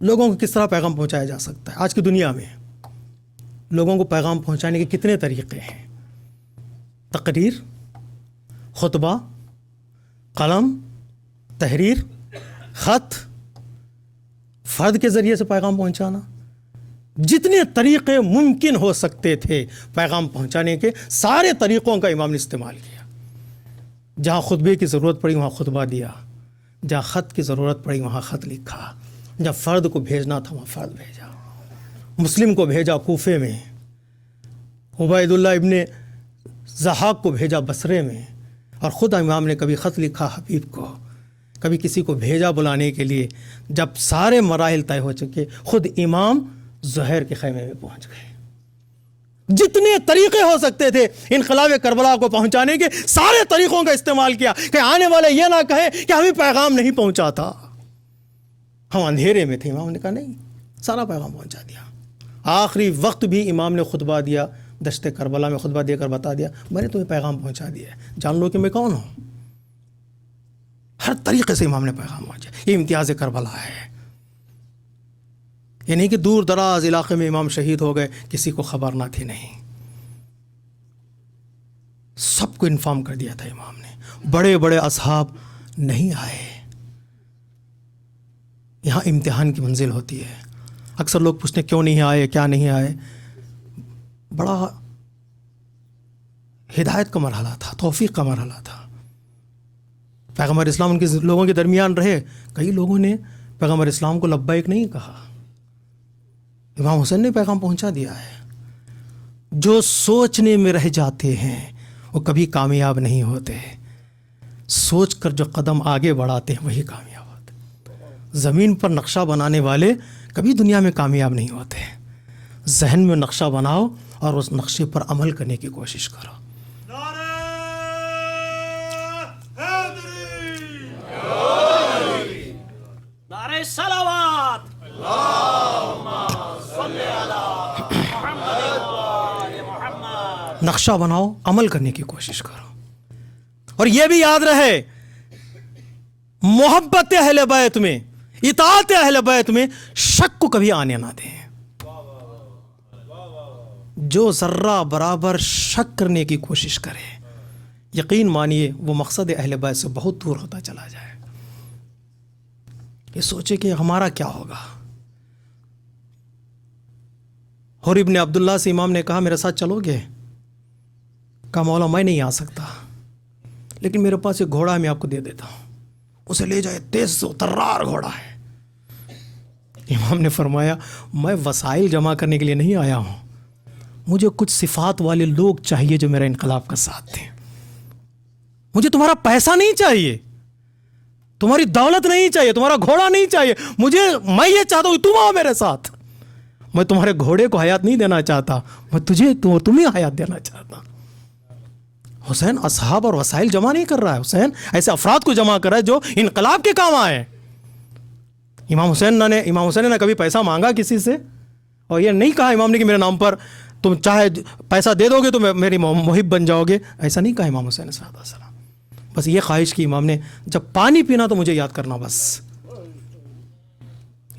لوگوں کو کس طرح پیغام پہنچایا جا سکتا ہے؟ آج کی دنیا میں لوگوں کو پیغام پہنچانے کے کتنے طریقے ہیں. تقریر, خطبہ, قلم, تحریر, خط, فرد کے ذریعے سے پیغام پہنچانا. جتنے طریقے ممکن ہو سکتے تھے پیغام پہنچانے کے, سارے طریقوں کا امام نے استعمال کیا. جہاں خطبے کی ضرورت پڑی وہاں خطبہ دیا, جہاں خط کی ضرورت پڑی وہاں خط لکھا, جب فرد کو بھیجنا تھا وہاں فرد بھیجا. مسلم کو بھیجا کوفے میں, عبید اللہ ابن ضحاک کو بھیجا بصرے میں, اور خود امام نے کبھی خط لکھا حبیب کو, کبھی کسی کو بھیجا بلانے کے لیے. جب سارے مراحل طے ہو چکے خود امام زہیر کے خیمے میں پہنچ گئے. جتنے طریقے ہو سکتے تھے انقلاب کربلا کو پہنچانے کے, سارے طریقوں کا استعمال کیا کہ آنے والے یہ نہ کہیں کہ ہمیں پیغام نہیں پہنچا تھا, ہم اندھیرے میں تھے. امام نے کہا نہیں, سارا پیغام پہنچا دیا. آخری وقت بھی امام نے خطبہ دیا, دشت کربلا میں خطبہ دے کر بتا دیا میں نے تمہیں پیغام پہنچا دیا ہے, جان لو کہ میں کون ہوں. ہر طریقے سے امام نے پیغام پہنچا. یہ امتیاز کربلا ہے. یہ نہیں کہ دور دراز علاقے میں امام شہید ہو گئے, کسی کو خبر نہ تھی, نہیں, سب کو انفارم کر دیا تھا امام نے. بڑے بڑے اصحاب نہیں آئے. یہاں امتحان کی منزل ہوتی ہے. اکثر لوگ پوچھتے کیوں نہیں آئے, کیا نہیں آئے. بڑا ہدایت کا مرحلہ تھا, توفیق کا مرحلہ تھا. پیغمبر اسلام ان کے لوگوں کے درمیان رہے, کئی لوگوں نے پیغمبر اسلام کو لبیک نہیں کہا. امام حسین نے پیغام پہنچا دیا ہے. جو سوچنے میں رہ جاتے ہیں وہ کبھی کامیاب نہیں ہوتے. سوچ کر جو قدم آگے بڑھاتے ہیں وہی کامیاب ہوتے ہیں. زمین پر نقشہ بنانے والے کبھی دنیا میں کامیاب نہیں ہوتے. ذہن میں نقشہ بناؤ اور اس نقشے پر عمل کرنے کی کوشش کرو. نعرہ صلوات اللہم صلی علی محمد و آل محمد. نقشہ بناؤ, عمل کرنے کی کوشش کرو. اور یہ بھی یاد رہے, محبت اہل بیت میں, اطاعت اہل بیت میں شک کو کبھی آنے نہ دیں. جو ذرہ برابر شک کرنے کی کوشش کرے, یقین مانیے وہ مقصد اہل بیت سے بہت دور ہوتا چلا جائے. یہ سوچے کہ ہمارا کیا ہوگا. اور ابن عبداللہ سے امام نے کہا میرے ساتھ چلو گے؟ کہا مولا میں نہیں آ سکتا, لیکن میرے پاس ایک گھوڑا ہے, میں آپ کو دے دیتا ہوں, اسے لے جائے, تیز و ترار گھوڑا ہے. امام نے فرمایا میں وسائل جمع کرنے کے لیے نہیں آیا ہوں, مجھے کچھ صفات والے لوگ چاہیے جو میرا انقلاب کا ساتھ دیں. مجھے تمہارا پیسہ نہیں چاہیے, تمہاری دولت نہیں چاہیے, تمہارا گھوڑا نہیں چاہیے. میں یہ چاہتا ہوں تم آؤ میرے ساتھ. میں تمہارے گھوڑے کو حیات نہیں دینا چاہتا, میں تمہیں حیات دینا چاہتا. حسین اصحاب اور وسائل جمع نہیں کر رہا ہے, حسین ایسے افراد کو جمع کر رہا ہے جو انقلاب کے کام آئے. امام حسین نے کبھی پیسہ مانگا کسی سے, اور یہ نہیں کہا امام نے کہ میرے نام پر تم چاہے پیسہ دے دو گے تو میری محب بن جاؤ گے, ایسا نہیں کہا امام حسین صلی اللہ علیہ وسلم. بس یہ خواہش کی امام نے, جب پانی پینا تو مجھے یاد کرنا بس.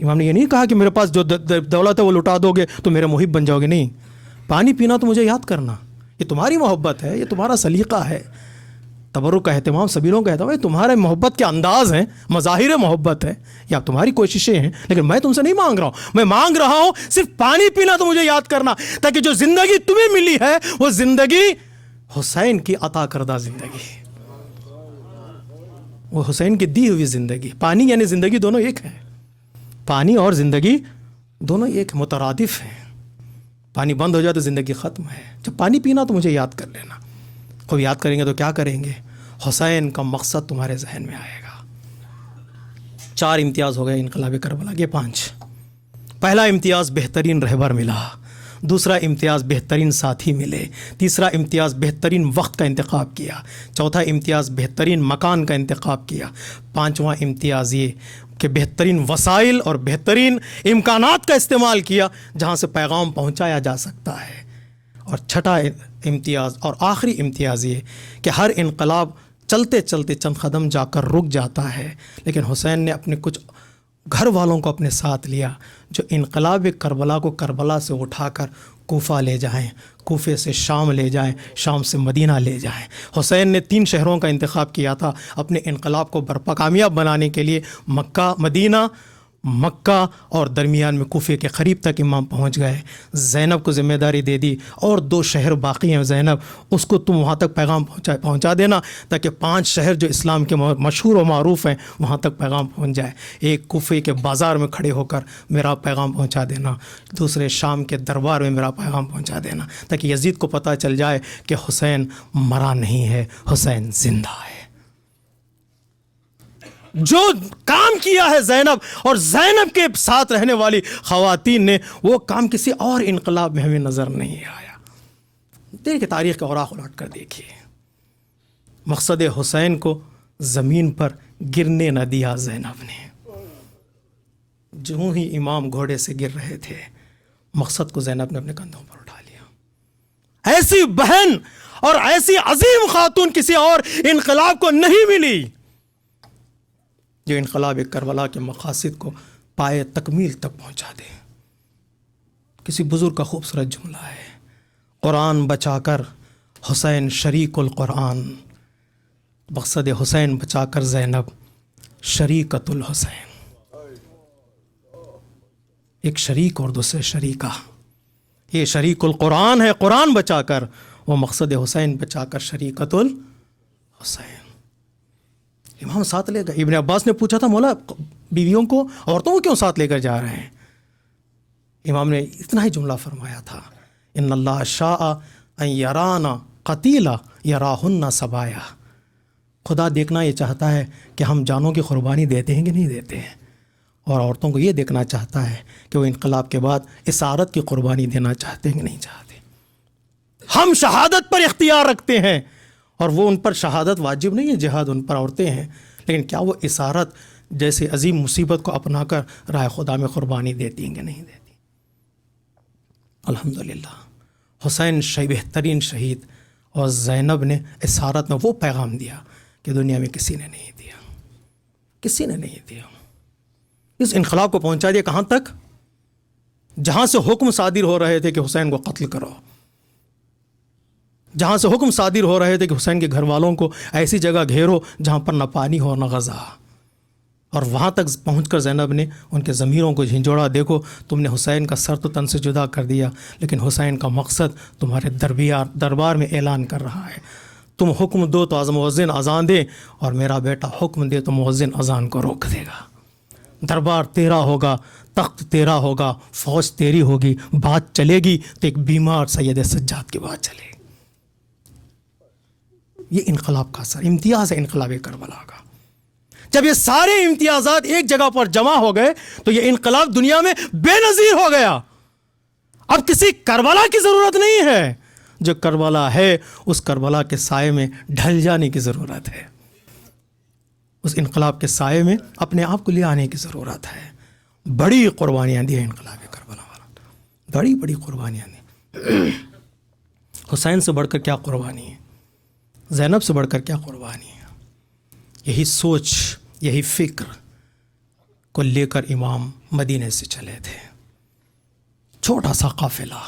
امام نے یہ نہیں کہا کہ میرے پاس جو دولت ہے وہ لٹا دو گے تو میرے محب بن جاؤ گے, نہیں, پانی پینا تو مجھے یاد کرنا. یہ تمہاری محبت ہے, یہ تمہارا سلیقہ ہے, تبرک کا اہتمام, سبیلوں کا اہتمام, یہ تمہارے محبت کے انداز ہیں, مظاہر محبت ہے, یہ اب تمہاری کوششیں ہیں. لیکن میں تم سے نہیں مانگ رہا ہوں, میں مانگ رہا ہوں صرف پانی پینا تو مجھے یاد کرنا, تاکہ جو زندگی تمہیں ملی ہے وہ زندگی حسین کی عطا کردہ زندگی, وہ حسین کی دی ہوئی زندگی. پانی یعنی زندگی دونوں ایک ہیں, پانی اور زندگی دونوں ایک مترادف ہیں. پانی بند ہو جائے تو زندگی ختم ہے. جب پانی پینا تو مجھے یاد کر لینا. خوب یاد کریں گے تو کیا کریں گے؟ حسین کا مقصد تمہارے ذہن میں آئے گا. 4 امتیاز ہو گئے انقلاب کربلا کے, 5. پہلا امتیاز بہترین رہبر ملا, دوسرا امتیاز بہترین ساتھی ملے, تیسرا امتیاز بہترین وقت کا انتخاب کیا, چوتھا امتیاز بہترین مکان کا انتخاب کیا, 5واں امتیاز یہ کہ بہترین وسائل اور بہترین امکانات کا استعمال کیا جہاں سے پیغام پہنچایا جا سکتا ہے. اور 6واں امتیاز اور آخری امتیاز یہ کہ ہر انقلاب چلتے چلتے چند قدم جا کر رک جاتا ہے, لیکن حسین نے اپنے کچھ گھر والوں کو اپنے ساتھ لیا جو انقلاب کربلا کو کربلا سے اٹھا کر کوفہ لے جائیں, کوفے سے شام لے جائیں, شام سے مدینہ لے جائیں. حسین نے 3 شہروں کا انتخاب کیا تھا اپنے انقلاب کو برپا کامیاب بنانے کے لیے, مکہ, مدینہ, مکہ اور درمیان میں کوفے کے قریب تک امام پہنچ گئے. زینب کو ذمہ داری دے دی, اور 2 شہر باقی ہیں زینب, اس کو تم وہاں تک پیغام پہنچا دینا تاکہ 5 شہر جو اسلام کے مشہور و معروف ہیں وہاں تک پیغام پہنچ جائے. ایک کوفے کے بازار میں کھڑے ہو کر میرا پیغام پہنچا دینا, دوسرے شام کے دربار میں میرا پیغام پہنچا دینا, تاکہ یزید کو پتہ چل جائے کہ حسین مرا نہیں ہے, حسین زندہ ہے. جو کام کیا ہے زینب اور زینب کے ساتھ رہنے والی خواتین نے, وہ کام کسی اور انقلاب میں ہمیں نظر نہیں آیا. دیکھیں تاریخ کے اوراق الٹ کر دیکھیے, مقصد حسین کو زمین پر گرنے نہ دیا زینب نے. جو ہی امام گھوڑے سے گر رہے تھے, مقصد کو زینب نے اپنے کندھوں پر اٹھا لیا. ایسی بہن اور ایسی عظیم خاتون کسی اور انقلاب کو نہیں ملی جو انقلاب کربلا کے مقاصد کو پائے تکمیل تک پہنچا دے. کسی بزرگ کا خوبصورت جملہ ہے, قرآن بچا کر حسین شریک القرآن, مقصد حسین بچا کر زینب شریکت الحسین. ایک شریک اور دوسرے شریکہ, یہ شریک القرآن ہے قرآن بچا کر, وہ مقصد حسین بچا کر شریکت الحسین. امام ساتھ لے گئے. ابن عباس نے پوچھا تھا مولا بیویوں کو, عورتوں کو کیوں ساتھ لے کر جا رہے ہیں؟ امام نے اتنا ہی جملہ فرمایا تھا, ان اللہ شاء ان یرانا قتیلا یراہن سبایا. خدا دیکھنا یہ چاہتا ہے کہ ہم جانوں کی قربانی دیتے ہیں کہ نہیں دیتے ہیں، اور عورتوں کو یہ دیکھنا چاہتا ہے کہ وہ انقلاب کے بعد اسارت کی قربانی دینا چاہتے ہیں کہ نہیں چاہتے. ہم شہادت پر اختیار رکھتے ہیں اور وہ ان پر شہادت واجب نہیں ہے، جہاد ان پر عورتیں ہیں، لیکن کیا وہ اسارت جیسے عظیم مصیبت کو اپنا کر راہ خدا میں قربانی دیتی ہیں کہ نہیں دیتی؟ الحمدللہ حسین بہترین شہید، اور زینب نے اسارت میں وہ پیغام دیا کہ دنیا میں کسی نے نہیں دیا، کسی نے نہیں دیا. اس انقلاب کو پہنچا دیا کہاں تک؟ جہاں سے حکم صادر ہو رہے تھے کہ حسین کو قتل کرو، جہاں سے حکم صادر ہو رہے تھے کہ حسین کے گھر والوں کو ایسی جگہ گھیرو جہاں پر نہ پانی ہو نہ غذا، اور وہاں تک پہنچ کر زینب نے ان کے ضمیروں کو جھنجھوڑا. دیکھو تم نے حسین کا سر تو تن سے جدا کر دیا، لیکن حسین کا مقصد تمہارے دربار میں اعلان کر رہا ہے. تم حکم دو تو مؤذن اذان دے، اور میرا بیٹا حکم دے تو مؤذن اذان کو روک دے گا. دربار تیرا ہوگا، تخت تیرا ہوگا، فوج تیری ہوگی، بات چلے گی تو ایک بیمار سید سجاد کی بات چلے گی. یہ انقلاب کا اثر، امتیاز ہے انقلاب کربلا کا. جب یہ سارے امتیازات ایک جگہ پر جمع ہو گئے تو یہ انقلاب دنیا میں بے نظیر ہو گیا. اب کسی کربلا کی ضرورت نہیں ہے، جو کربلا ہے اس کربلا کے سائے میں ڈھل جانے کی ضرورت ہے، اس انقلاب کے سائے میں اپنے آپ کو لے آنے کی ضرورت ہے. بڑی قربانیاں دی ہیں انقلاب کربلا والا، بڑی بڑی قربانیاں دی. حسین سے بڑھ کر کیا قربانی ہے، زینب سے بڑھ کر کیا قربانی ہے. یہی سوچ، یہی فکر کو لے کر امام مدینے سے چلے تھے. چھوٹا سا قافلہ،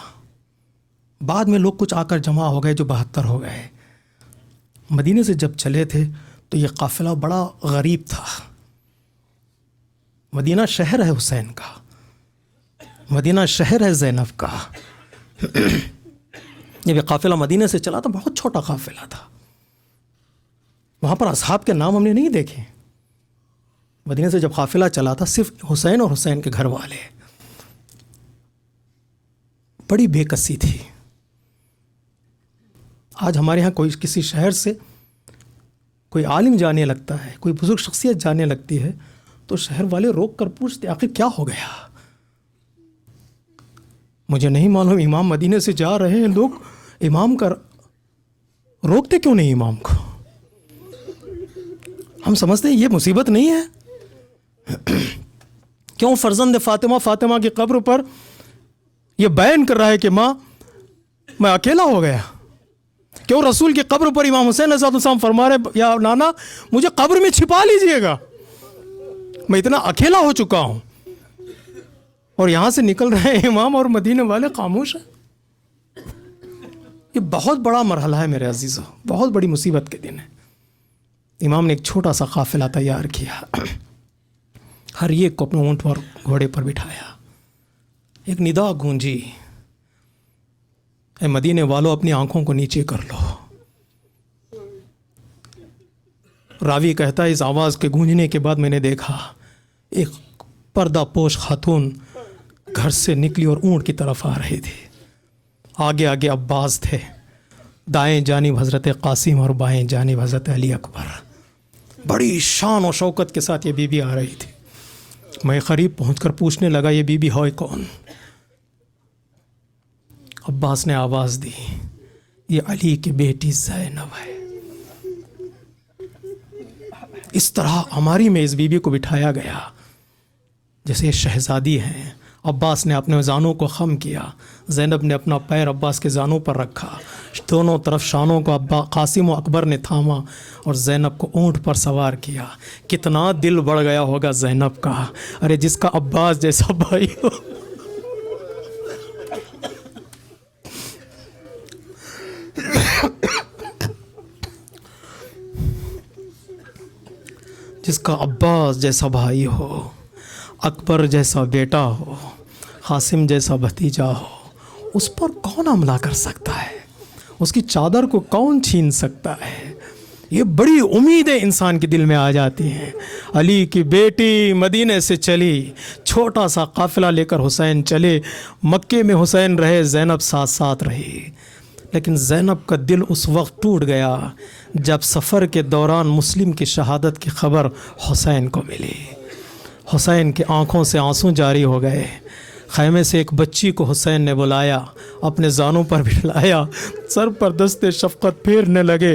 بعد میں لوگ کچھ آ کر جمع ہو گئے جو 72 ہو گئے. مدینے سے جب چلے تھے تو یہ قافلہ بڑا غریب تھا. مدینہ شہر ہے حسین کا، مدینہ شہر ہے زینب کا. جب یہ قافلہ مدینے سے چلا تو بہت چھوٹا قافلہ تھا. وہاں پر اصحاب کے نام ہم نے نہیں دیکھے. مدینے سے جب قافلہ چلا تھا صرف حسین اور حسین کے گھر والے. بڑی بے کسی تھی. آج ہمارے ہاں کوئی کسی شہر سے کوئی عالم جانے لگتا ہے، کوئی بزرگ شخصیت جانے لگتی ہے تو شہر والے روک کر پوچھتے آخر کیا ہو گیا. مجھے نہیں معلوم، امام مدینے سے جا رہے ہیں لوگ، امام کا روکتے کیوں نہیں امام کو؟ ہم سمجھتے ہیں یہ مصیبت نہیں ہے. کیوں فرزند فاطمہ کی قبر پر یہ بیان کر رہا ہے کہ ماں میں اکیلا ہو گیا؟ کیوں رسول کی قبر پر امام حسین علیہ السلام فرما رہے یا نانا مجھے قبر میں چھپا لیجئے گا، میں اتنا اکیلا ہو چکا ہوں. اور یہاں سے نکل رہے ہیں امام اور مدینے والے خاموش ہیں. یہ بہت بڑا مرحلہ ہے میرے عزیزو، بہت بڑی مصیبت کے دن ہے. امام نے ایک چھوٹا سا قافلہ تیار کیا، ہر ایک کو اپنے اونٹ پر گھوڑے پر بٹھایا. ایک ندا گونجی، اے مدینے والوں اپنی آنکھوں کو نیچے کر لو. راوی کہتا ہے اس آواز کے گونجنے کے بعد میں نے دیکھا ایک پردہ پوش خاتون گھر سے نکلی اور اونٹ کی طرف آ رہی تھی. آگے آگے عباس تھے، دائیں جانب حضرت قاسم اور بائیں جانب حضرت علی اکبر. بڑی شان و شوکت کے ساتھ یہ بی بی آ رہی تھی. میں قریب پہنچ کر پوچھنے لگا یہ بی بی ہے کون؟ عباس نے آواز دی یہ علی کی بیٹی زینب ہے. اس طرح ہماری میں اس بی بی کو بٹھایا گیا جیسے یہ شہزادی ہیں. عباس نے اپنے زانوں کو خم کیا، زینب نے اپنا پیر عباس کے زانوں پر رکھا، دونوں طرف شانوں کو قاسم و اکبر نے تھاما اور زینب کو اونٹ پر سوار کیا. کتنا دل بڑھ گیا ہوگا زینب کا، ارے جس کا عباس جیسا بھائی ہو. جس کا عباس جیسا بھائی ہو، اکبر جیسا بیٹا ہو، قاسم جیسا بھتیجا ہو، اس پر کون حملہ کر سکتا ہے؟ اس کی چادر کو کون چھین سکتا ہے؟ یہ بڑی امیدیں انسان کے دل میں آ جاتی ہیں. علی کی بیٹی مدینے سے چلی، چھوٹا سا قافلہ لے کر حسین چلے. مکے میں حسین رہے، زینب ساتھ ساتھ رہی. لیکن زینب کا دل اس وقت ٹوٹ گیا جب سفر کے دوران مسلم کی شہادت کی خبر حسین کو ملی۔ حسین کی آنکھوں سے آنسو جاری ہو گئے۔ خیمے سے ایک بچی کو حسین نے بلایا، اپنے زانوں پر بٹھلایا، سر پر دست شفقت پھیرنے لگے۔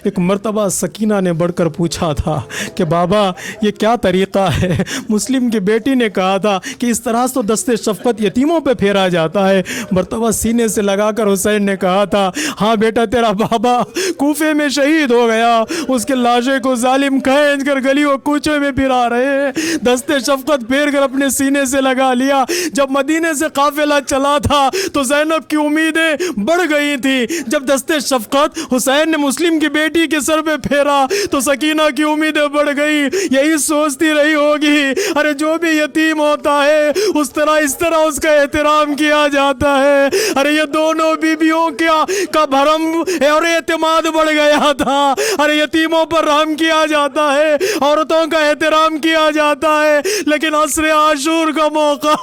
ایک مرتبہ سکینہ نے بڑھ کر پوچھا تھا کہ بابا یہ کیا طریقہ ہے؟ مسلم کی بیٹی نے کہا تھا کہ اس طرح تو دست شفقت یتیموں پہ پھیرا جاتا ہے۔ مرتبہ سینے سے لگا کر حسین نے کہا تھا ہاں بیٹا تیرا بابا کوفے میں شہید ہو گیا، اس کے لاشے کو ظالم کھینچ کر گلی و کوچے میں پھرا رہے ہیں۔ دست شفقت پھیر کر اپنے سینے سے لگا لیا۔ جب مدینے سے قافلہ چلا تھا تو زینب کی امیدیں بڑھ گئی تھی۔ جب دست شفقت حسین نے مسلم کی بیٹی کے سر پہ پھیرا تو سکینہ کی امیدیں بڑھ گئی، یہی سوچتی رہی ہوگی ارے جو بھی یتیم ہوتا ہے اس طرح اس کا احترام کیا جاتا ہے۔ ارے یہ دونوں بیویوں کا بھرم اور اعتماد بڑھ گیا تھا۔ ارے یتیموں پر رحم کیا جاتا ہے، عورتوں کا احترام کیا جاتا ہے، لیکن عصر عاشور کا موقع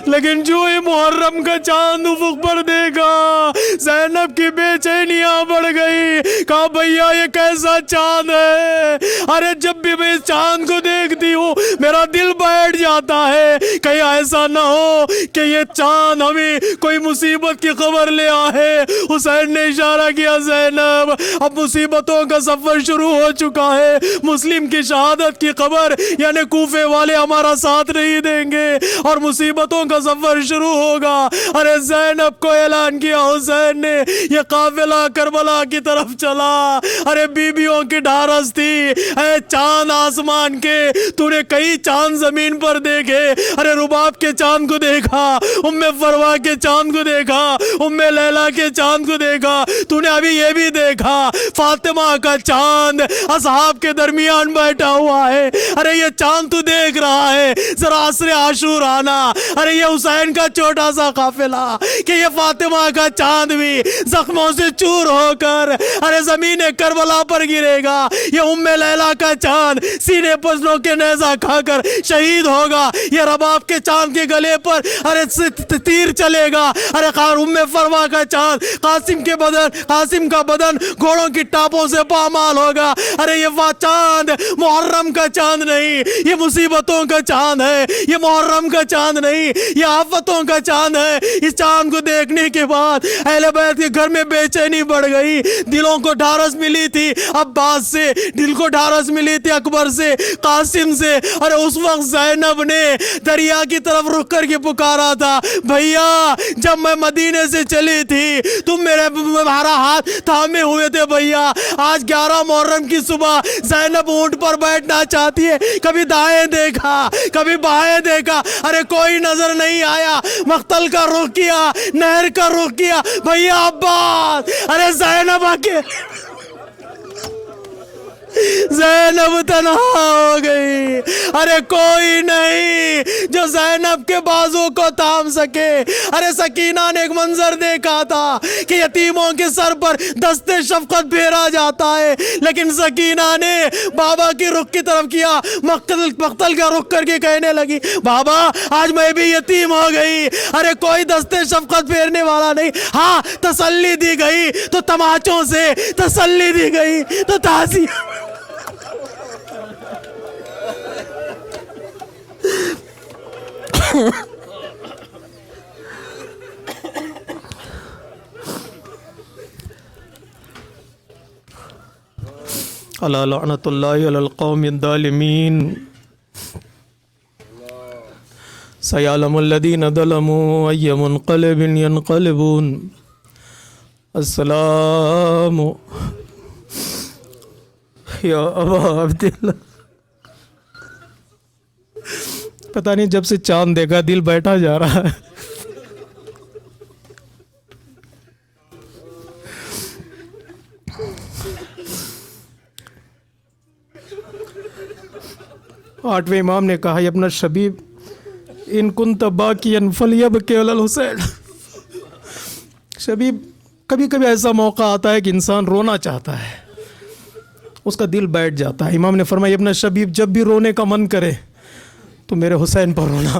لیکن جو ہی محرم کا چاند افق پر دیکھا زینب کی بے چینیاں بڑھ گئی۔ کہا بھیا یہ کیسا چاند ہے؟ ارے جب بھی میں اس چاند کو دیکھتی ہوں میرا دل بیٹھ جاتا ہے، کہیں ایسا نہ ہو کہ یہ چاند ہمیں کوئی مصیبت کی خبر لے آئے۔ حسین نے اشارہ کیا زینب اب مصیبتوں کا سفر شروع ہو چکا ہے، مسلم کی شہادت کی خبر یعنی کوفے والے ہمارا ساتھ نہیں دیں گے اور مصیبتوں کا سفر شروع ہوگا۔ ارے زینب کو اعلان کیا حسین نے، یہ قافلہ کربلا کی طرف چلا۔ ارے بیویوں کی ڈھارس تھی، اے چاند آسمان کے تو نے کئی چاند زمین پر دیکھے۔ ارے رباب کے چاند کو دیکھا، ام فروا کے چاند کو دیکھا، ام لیلا کے چاند کو دیکھا، تو نے ابھی یہ بھی دیکھا فاطمہ کا چاند اصحاب کے درمیان بیٹھا ہوا ہے۔ ارے یہ چاند تو دیکھ رہا ہے، ذرا عصر عاشور آنا۔ ارے یہ حسین کا چھوٹا سا قافلہ کہ یہ فاطمہ کا چاند بھی زخموں سے چور ہو کر ارے زمین کربلا پر گرے گا۔ یہ ام لیلا کا چاند سینے پسنوں کے نیزہ کھا کر شہید ہوگا۔ یہ رباب کے چاند کے گلے پر ارے تیر چلے گا۔ ارے ام فروا کا چاند قاسم کا بدن گھوڑوں کی ٹاپوں سے پامال ہوگا۔ ارے یہ چاند محرم کا چاند نہیں، یہ مصیبتوں کا چاند ہے، یہ محرم کا چاند نہیں، یہ آفتوں کا چاند ہے۔ اس چاند کو دیکھنے کے بعد اہل بیت کے گھر میں بے چینی بڑھ گئی۔ دلوں کو ڈھارس ملی تھی عباس سے، دل کو ڈھارس ملی تھی اکبر سے، قاسم سے۔ اور اس وقت زینب نے دریا کی طرف رک کر کے پکارا تھا بھیا جب میں مدینے سے چلی تھی تم ہمارا ہاتھ تھامے ہوئے تھے بھیا۔ آج 11 محرم کی صبح زینب اونٹ پر بیٹھنا چاہتی ہے، کبھی دائیں دیکھا کبھی بائیں دیکھا، ارے کوئی نظر نہیں آیا۔ مقتل کا رخ کیا، نہر کا رخ کیا، بھیا عباس ارے زینب آکے زینب تنہا ہو گئی۔ ارے کوئی نہیں جو زینب کے بازو کو تھام سکے۔ ارے سکینہ نے ایک منظر دیکھا تھا کہ یتیموں کے سر پر دست شفقت پھیرا جاتا ہے، لیکن سکینہ نے بابا کی رخ کی طرف کیا، مقتل کا رخ کر کے کہنے لگی بابا آج میں بھی یتیم ہو گئی۔ ارے کوئی دست شفقت پھیرنے والا نہیں۔ ہاں تسلی دی گئی تو تماچوں سے، تسلی دی گئی تو تعزیہ۔ الا لعنت اللہ علی القوم الظالمین سیعلم الذین ظلموا ای منقلب ینقلبون۔ السلام یا ابا عبداللہ۔ پتہ نہیں جب سے چاند دیکھا دل بیٹھا جا رہا ہے۔ آٹھویں امام نے کہا ابن شبیب ان کنت باکیا فلیبکی علی الحسین۔ شبیب کبھی کبھی ایسا موقع آتا ہے کہ انسان رونا چاہتا ہے، اس کا دل بیٹھ جاتا ہے۔ امام نے فرمایا ابن شبیب جب بھی رونے کا من کرے تو میرے حسین پر رونا۔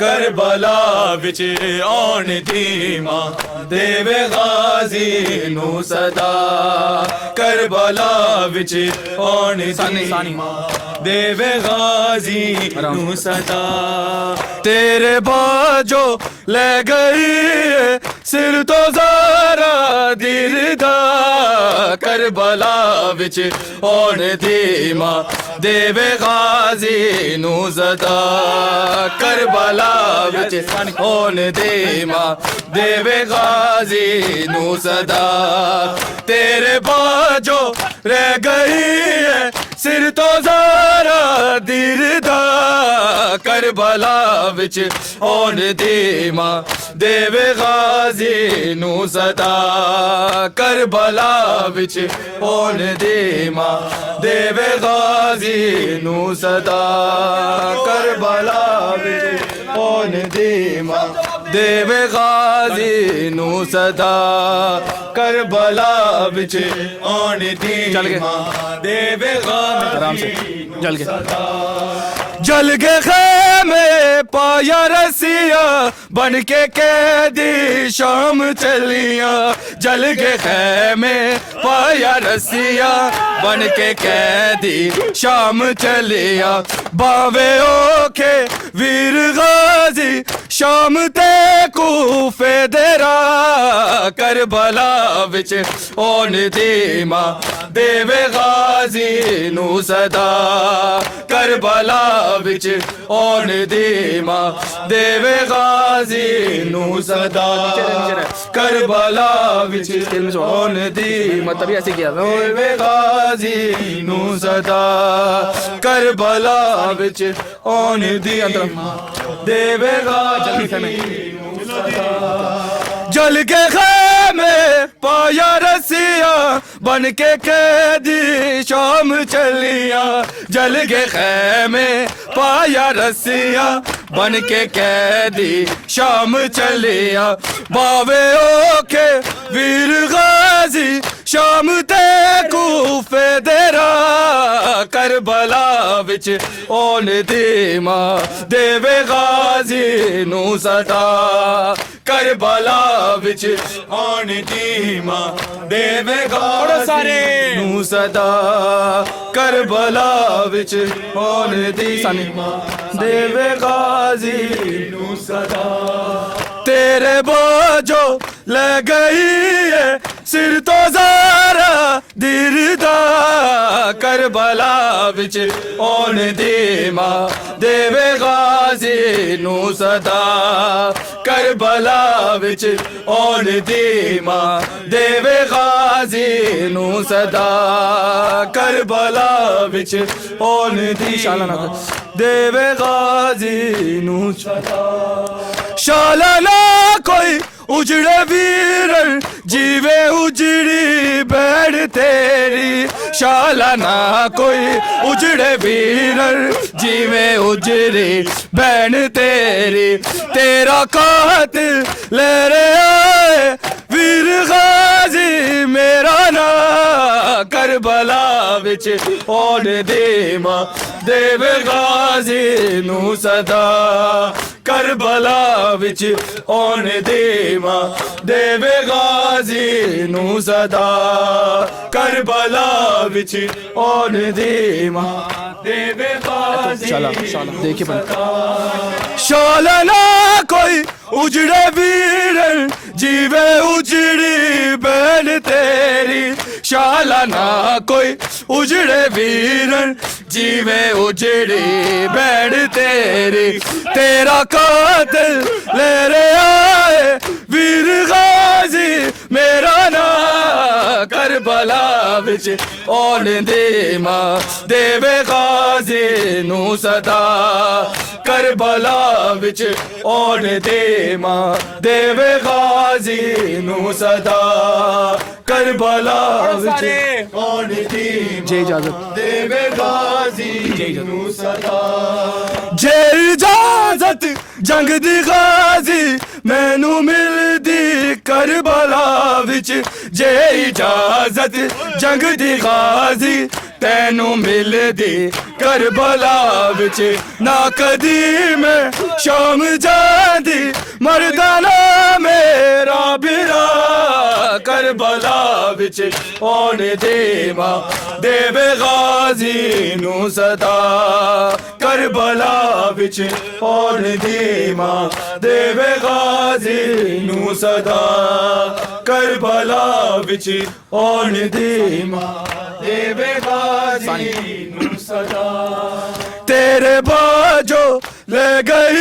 کربلا وچ آن دی ماں دیوے غازی نو صدا کربلا وچ آن دی ماں دیوے غازی نو صدا تیرے باجو لے گئی سر تو زارا دیر دا کربلا وچ آن دی ماں دیوے غازی نو صدا کربلا وچ آن دی ماں دیوے غازی نو صدا تیرے باجو رہ گئی ہے سر تو زارا دیر دا کربلا وچ آن دی ماں دیوے غازی نو صدا کربلا وچ آن دی ماں دیوے غازی نو صدا کربلا وچ آن دی ماں دیوے غازی نو صدا کربلا وچ آن دی ماں دیوے غازی نو صدا جل کے خیمے پایا رسیا بن کے قیدی شام چلیاں جل کے خیمے پایا رسیا بن کے قیدی شام چلیا باوے اوکھے ویر غازی شام تے کوفے دیرا کربلا وچ آن دی ماں دیوے غازی نو صدا کربلا وچ آن دی ماں دیوے غازی نو صدا کربلا وچ آن دی ماں تبھی ایسے کیا دیوے غازی نو صدا کربلا وچ آن دی ماں دیوے غازی نو صدا جل کے خیمے پایا رسیا بن کے قیدی شام چلیا جل کے خیمے پایا رسیا بن کے قیدی شام چلیا باوے اوکھے ویر غازی شام تے کوفے دیرا کربلا وچ آن دی ماں دیوے غازی نو صدا کربلا وچ آن دی ماں دیوے غازی نو صدا کربلا وچ آن دی ماں دیوے غازی نو صدا تیرے باجو لے گئی ہے سر تو زارا دیر دا کربلا وچ آن دی ماں دیوے غازی نو صدا کربلا وچ آن دی ماں دیوے غازی نو صدا کربلا وچ آن دی دیوے غازی نو صدا شالا نہ کوئی اجڑے ویرر جیوے اجڑی بیڑ تیری شالا نہ کوئی اجڑے ویرر جیوے اجڑی بین تیری تیرا قاتل لے رہے آئے ویر غازی میرا نا کربلا وچ آن دی ماں دیوے غازی نو صدا کربلا وچ آن دی ماں دیوے غازی نو صدا کربلا وچ آن دی ماں دیوے غازی دیکھیں شالا نہ کوئی اجڑے ویرن جیوے اجڑی بین تیری شالا نہ کوئی اجڑے ویرن جیوے اجڑی بین تیری تیرا قاتل لے رہے آئے ویر غازی میرا نا کربلا وچ آن دی ماں دیوے غازی نو صدا کربلا وچ آن دی ماں دیوے غازی نو صدا کربلا وچ آن دی جے اجازت دیوے غازی نو صدا جے اجازت جنگ دی غازی مینوں مل دی کربلا وچ جے اجازت جنگ دی غازی تینوں مل دی کربلا وچ نہ کدی میں شام جاندی مردانہ میرا بھرا کربلا وچ آن دیواں دیوے غازی نو صدا کربلا وچ آن دیواں دیوے غازی نو صدا کربلا وچ آن دیواں دیوے غازی نو صدا تیرے باجو لے گئی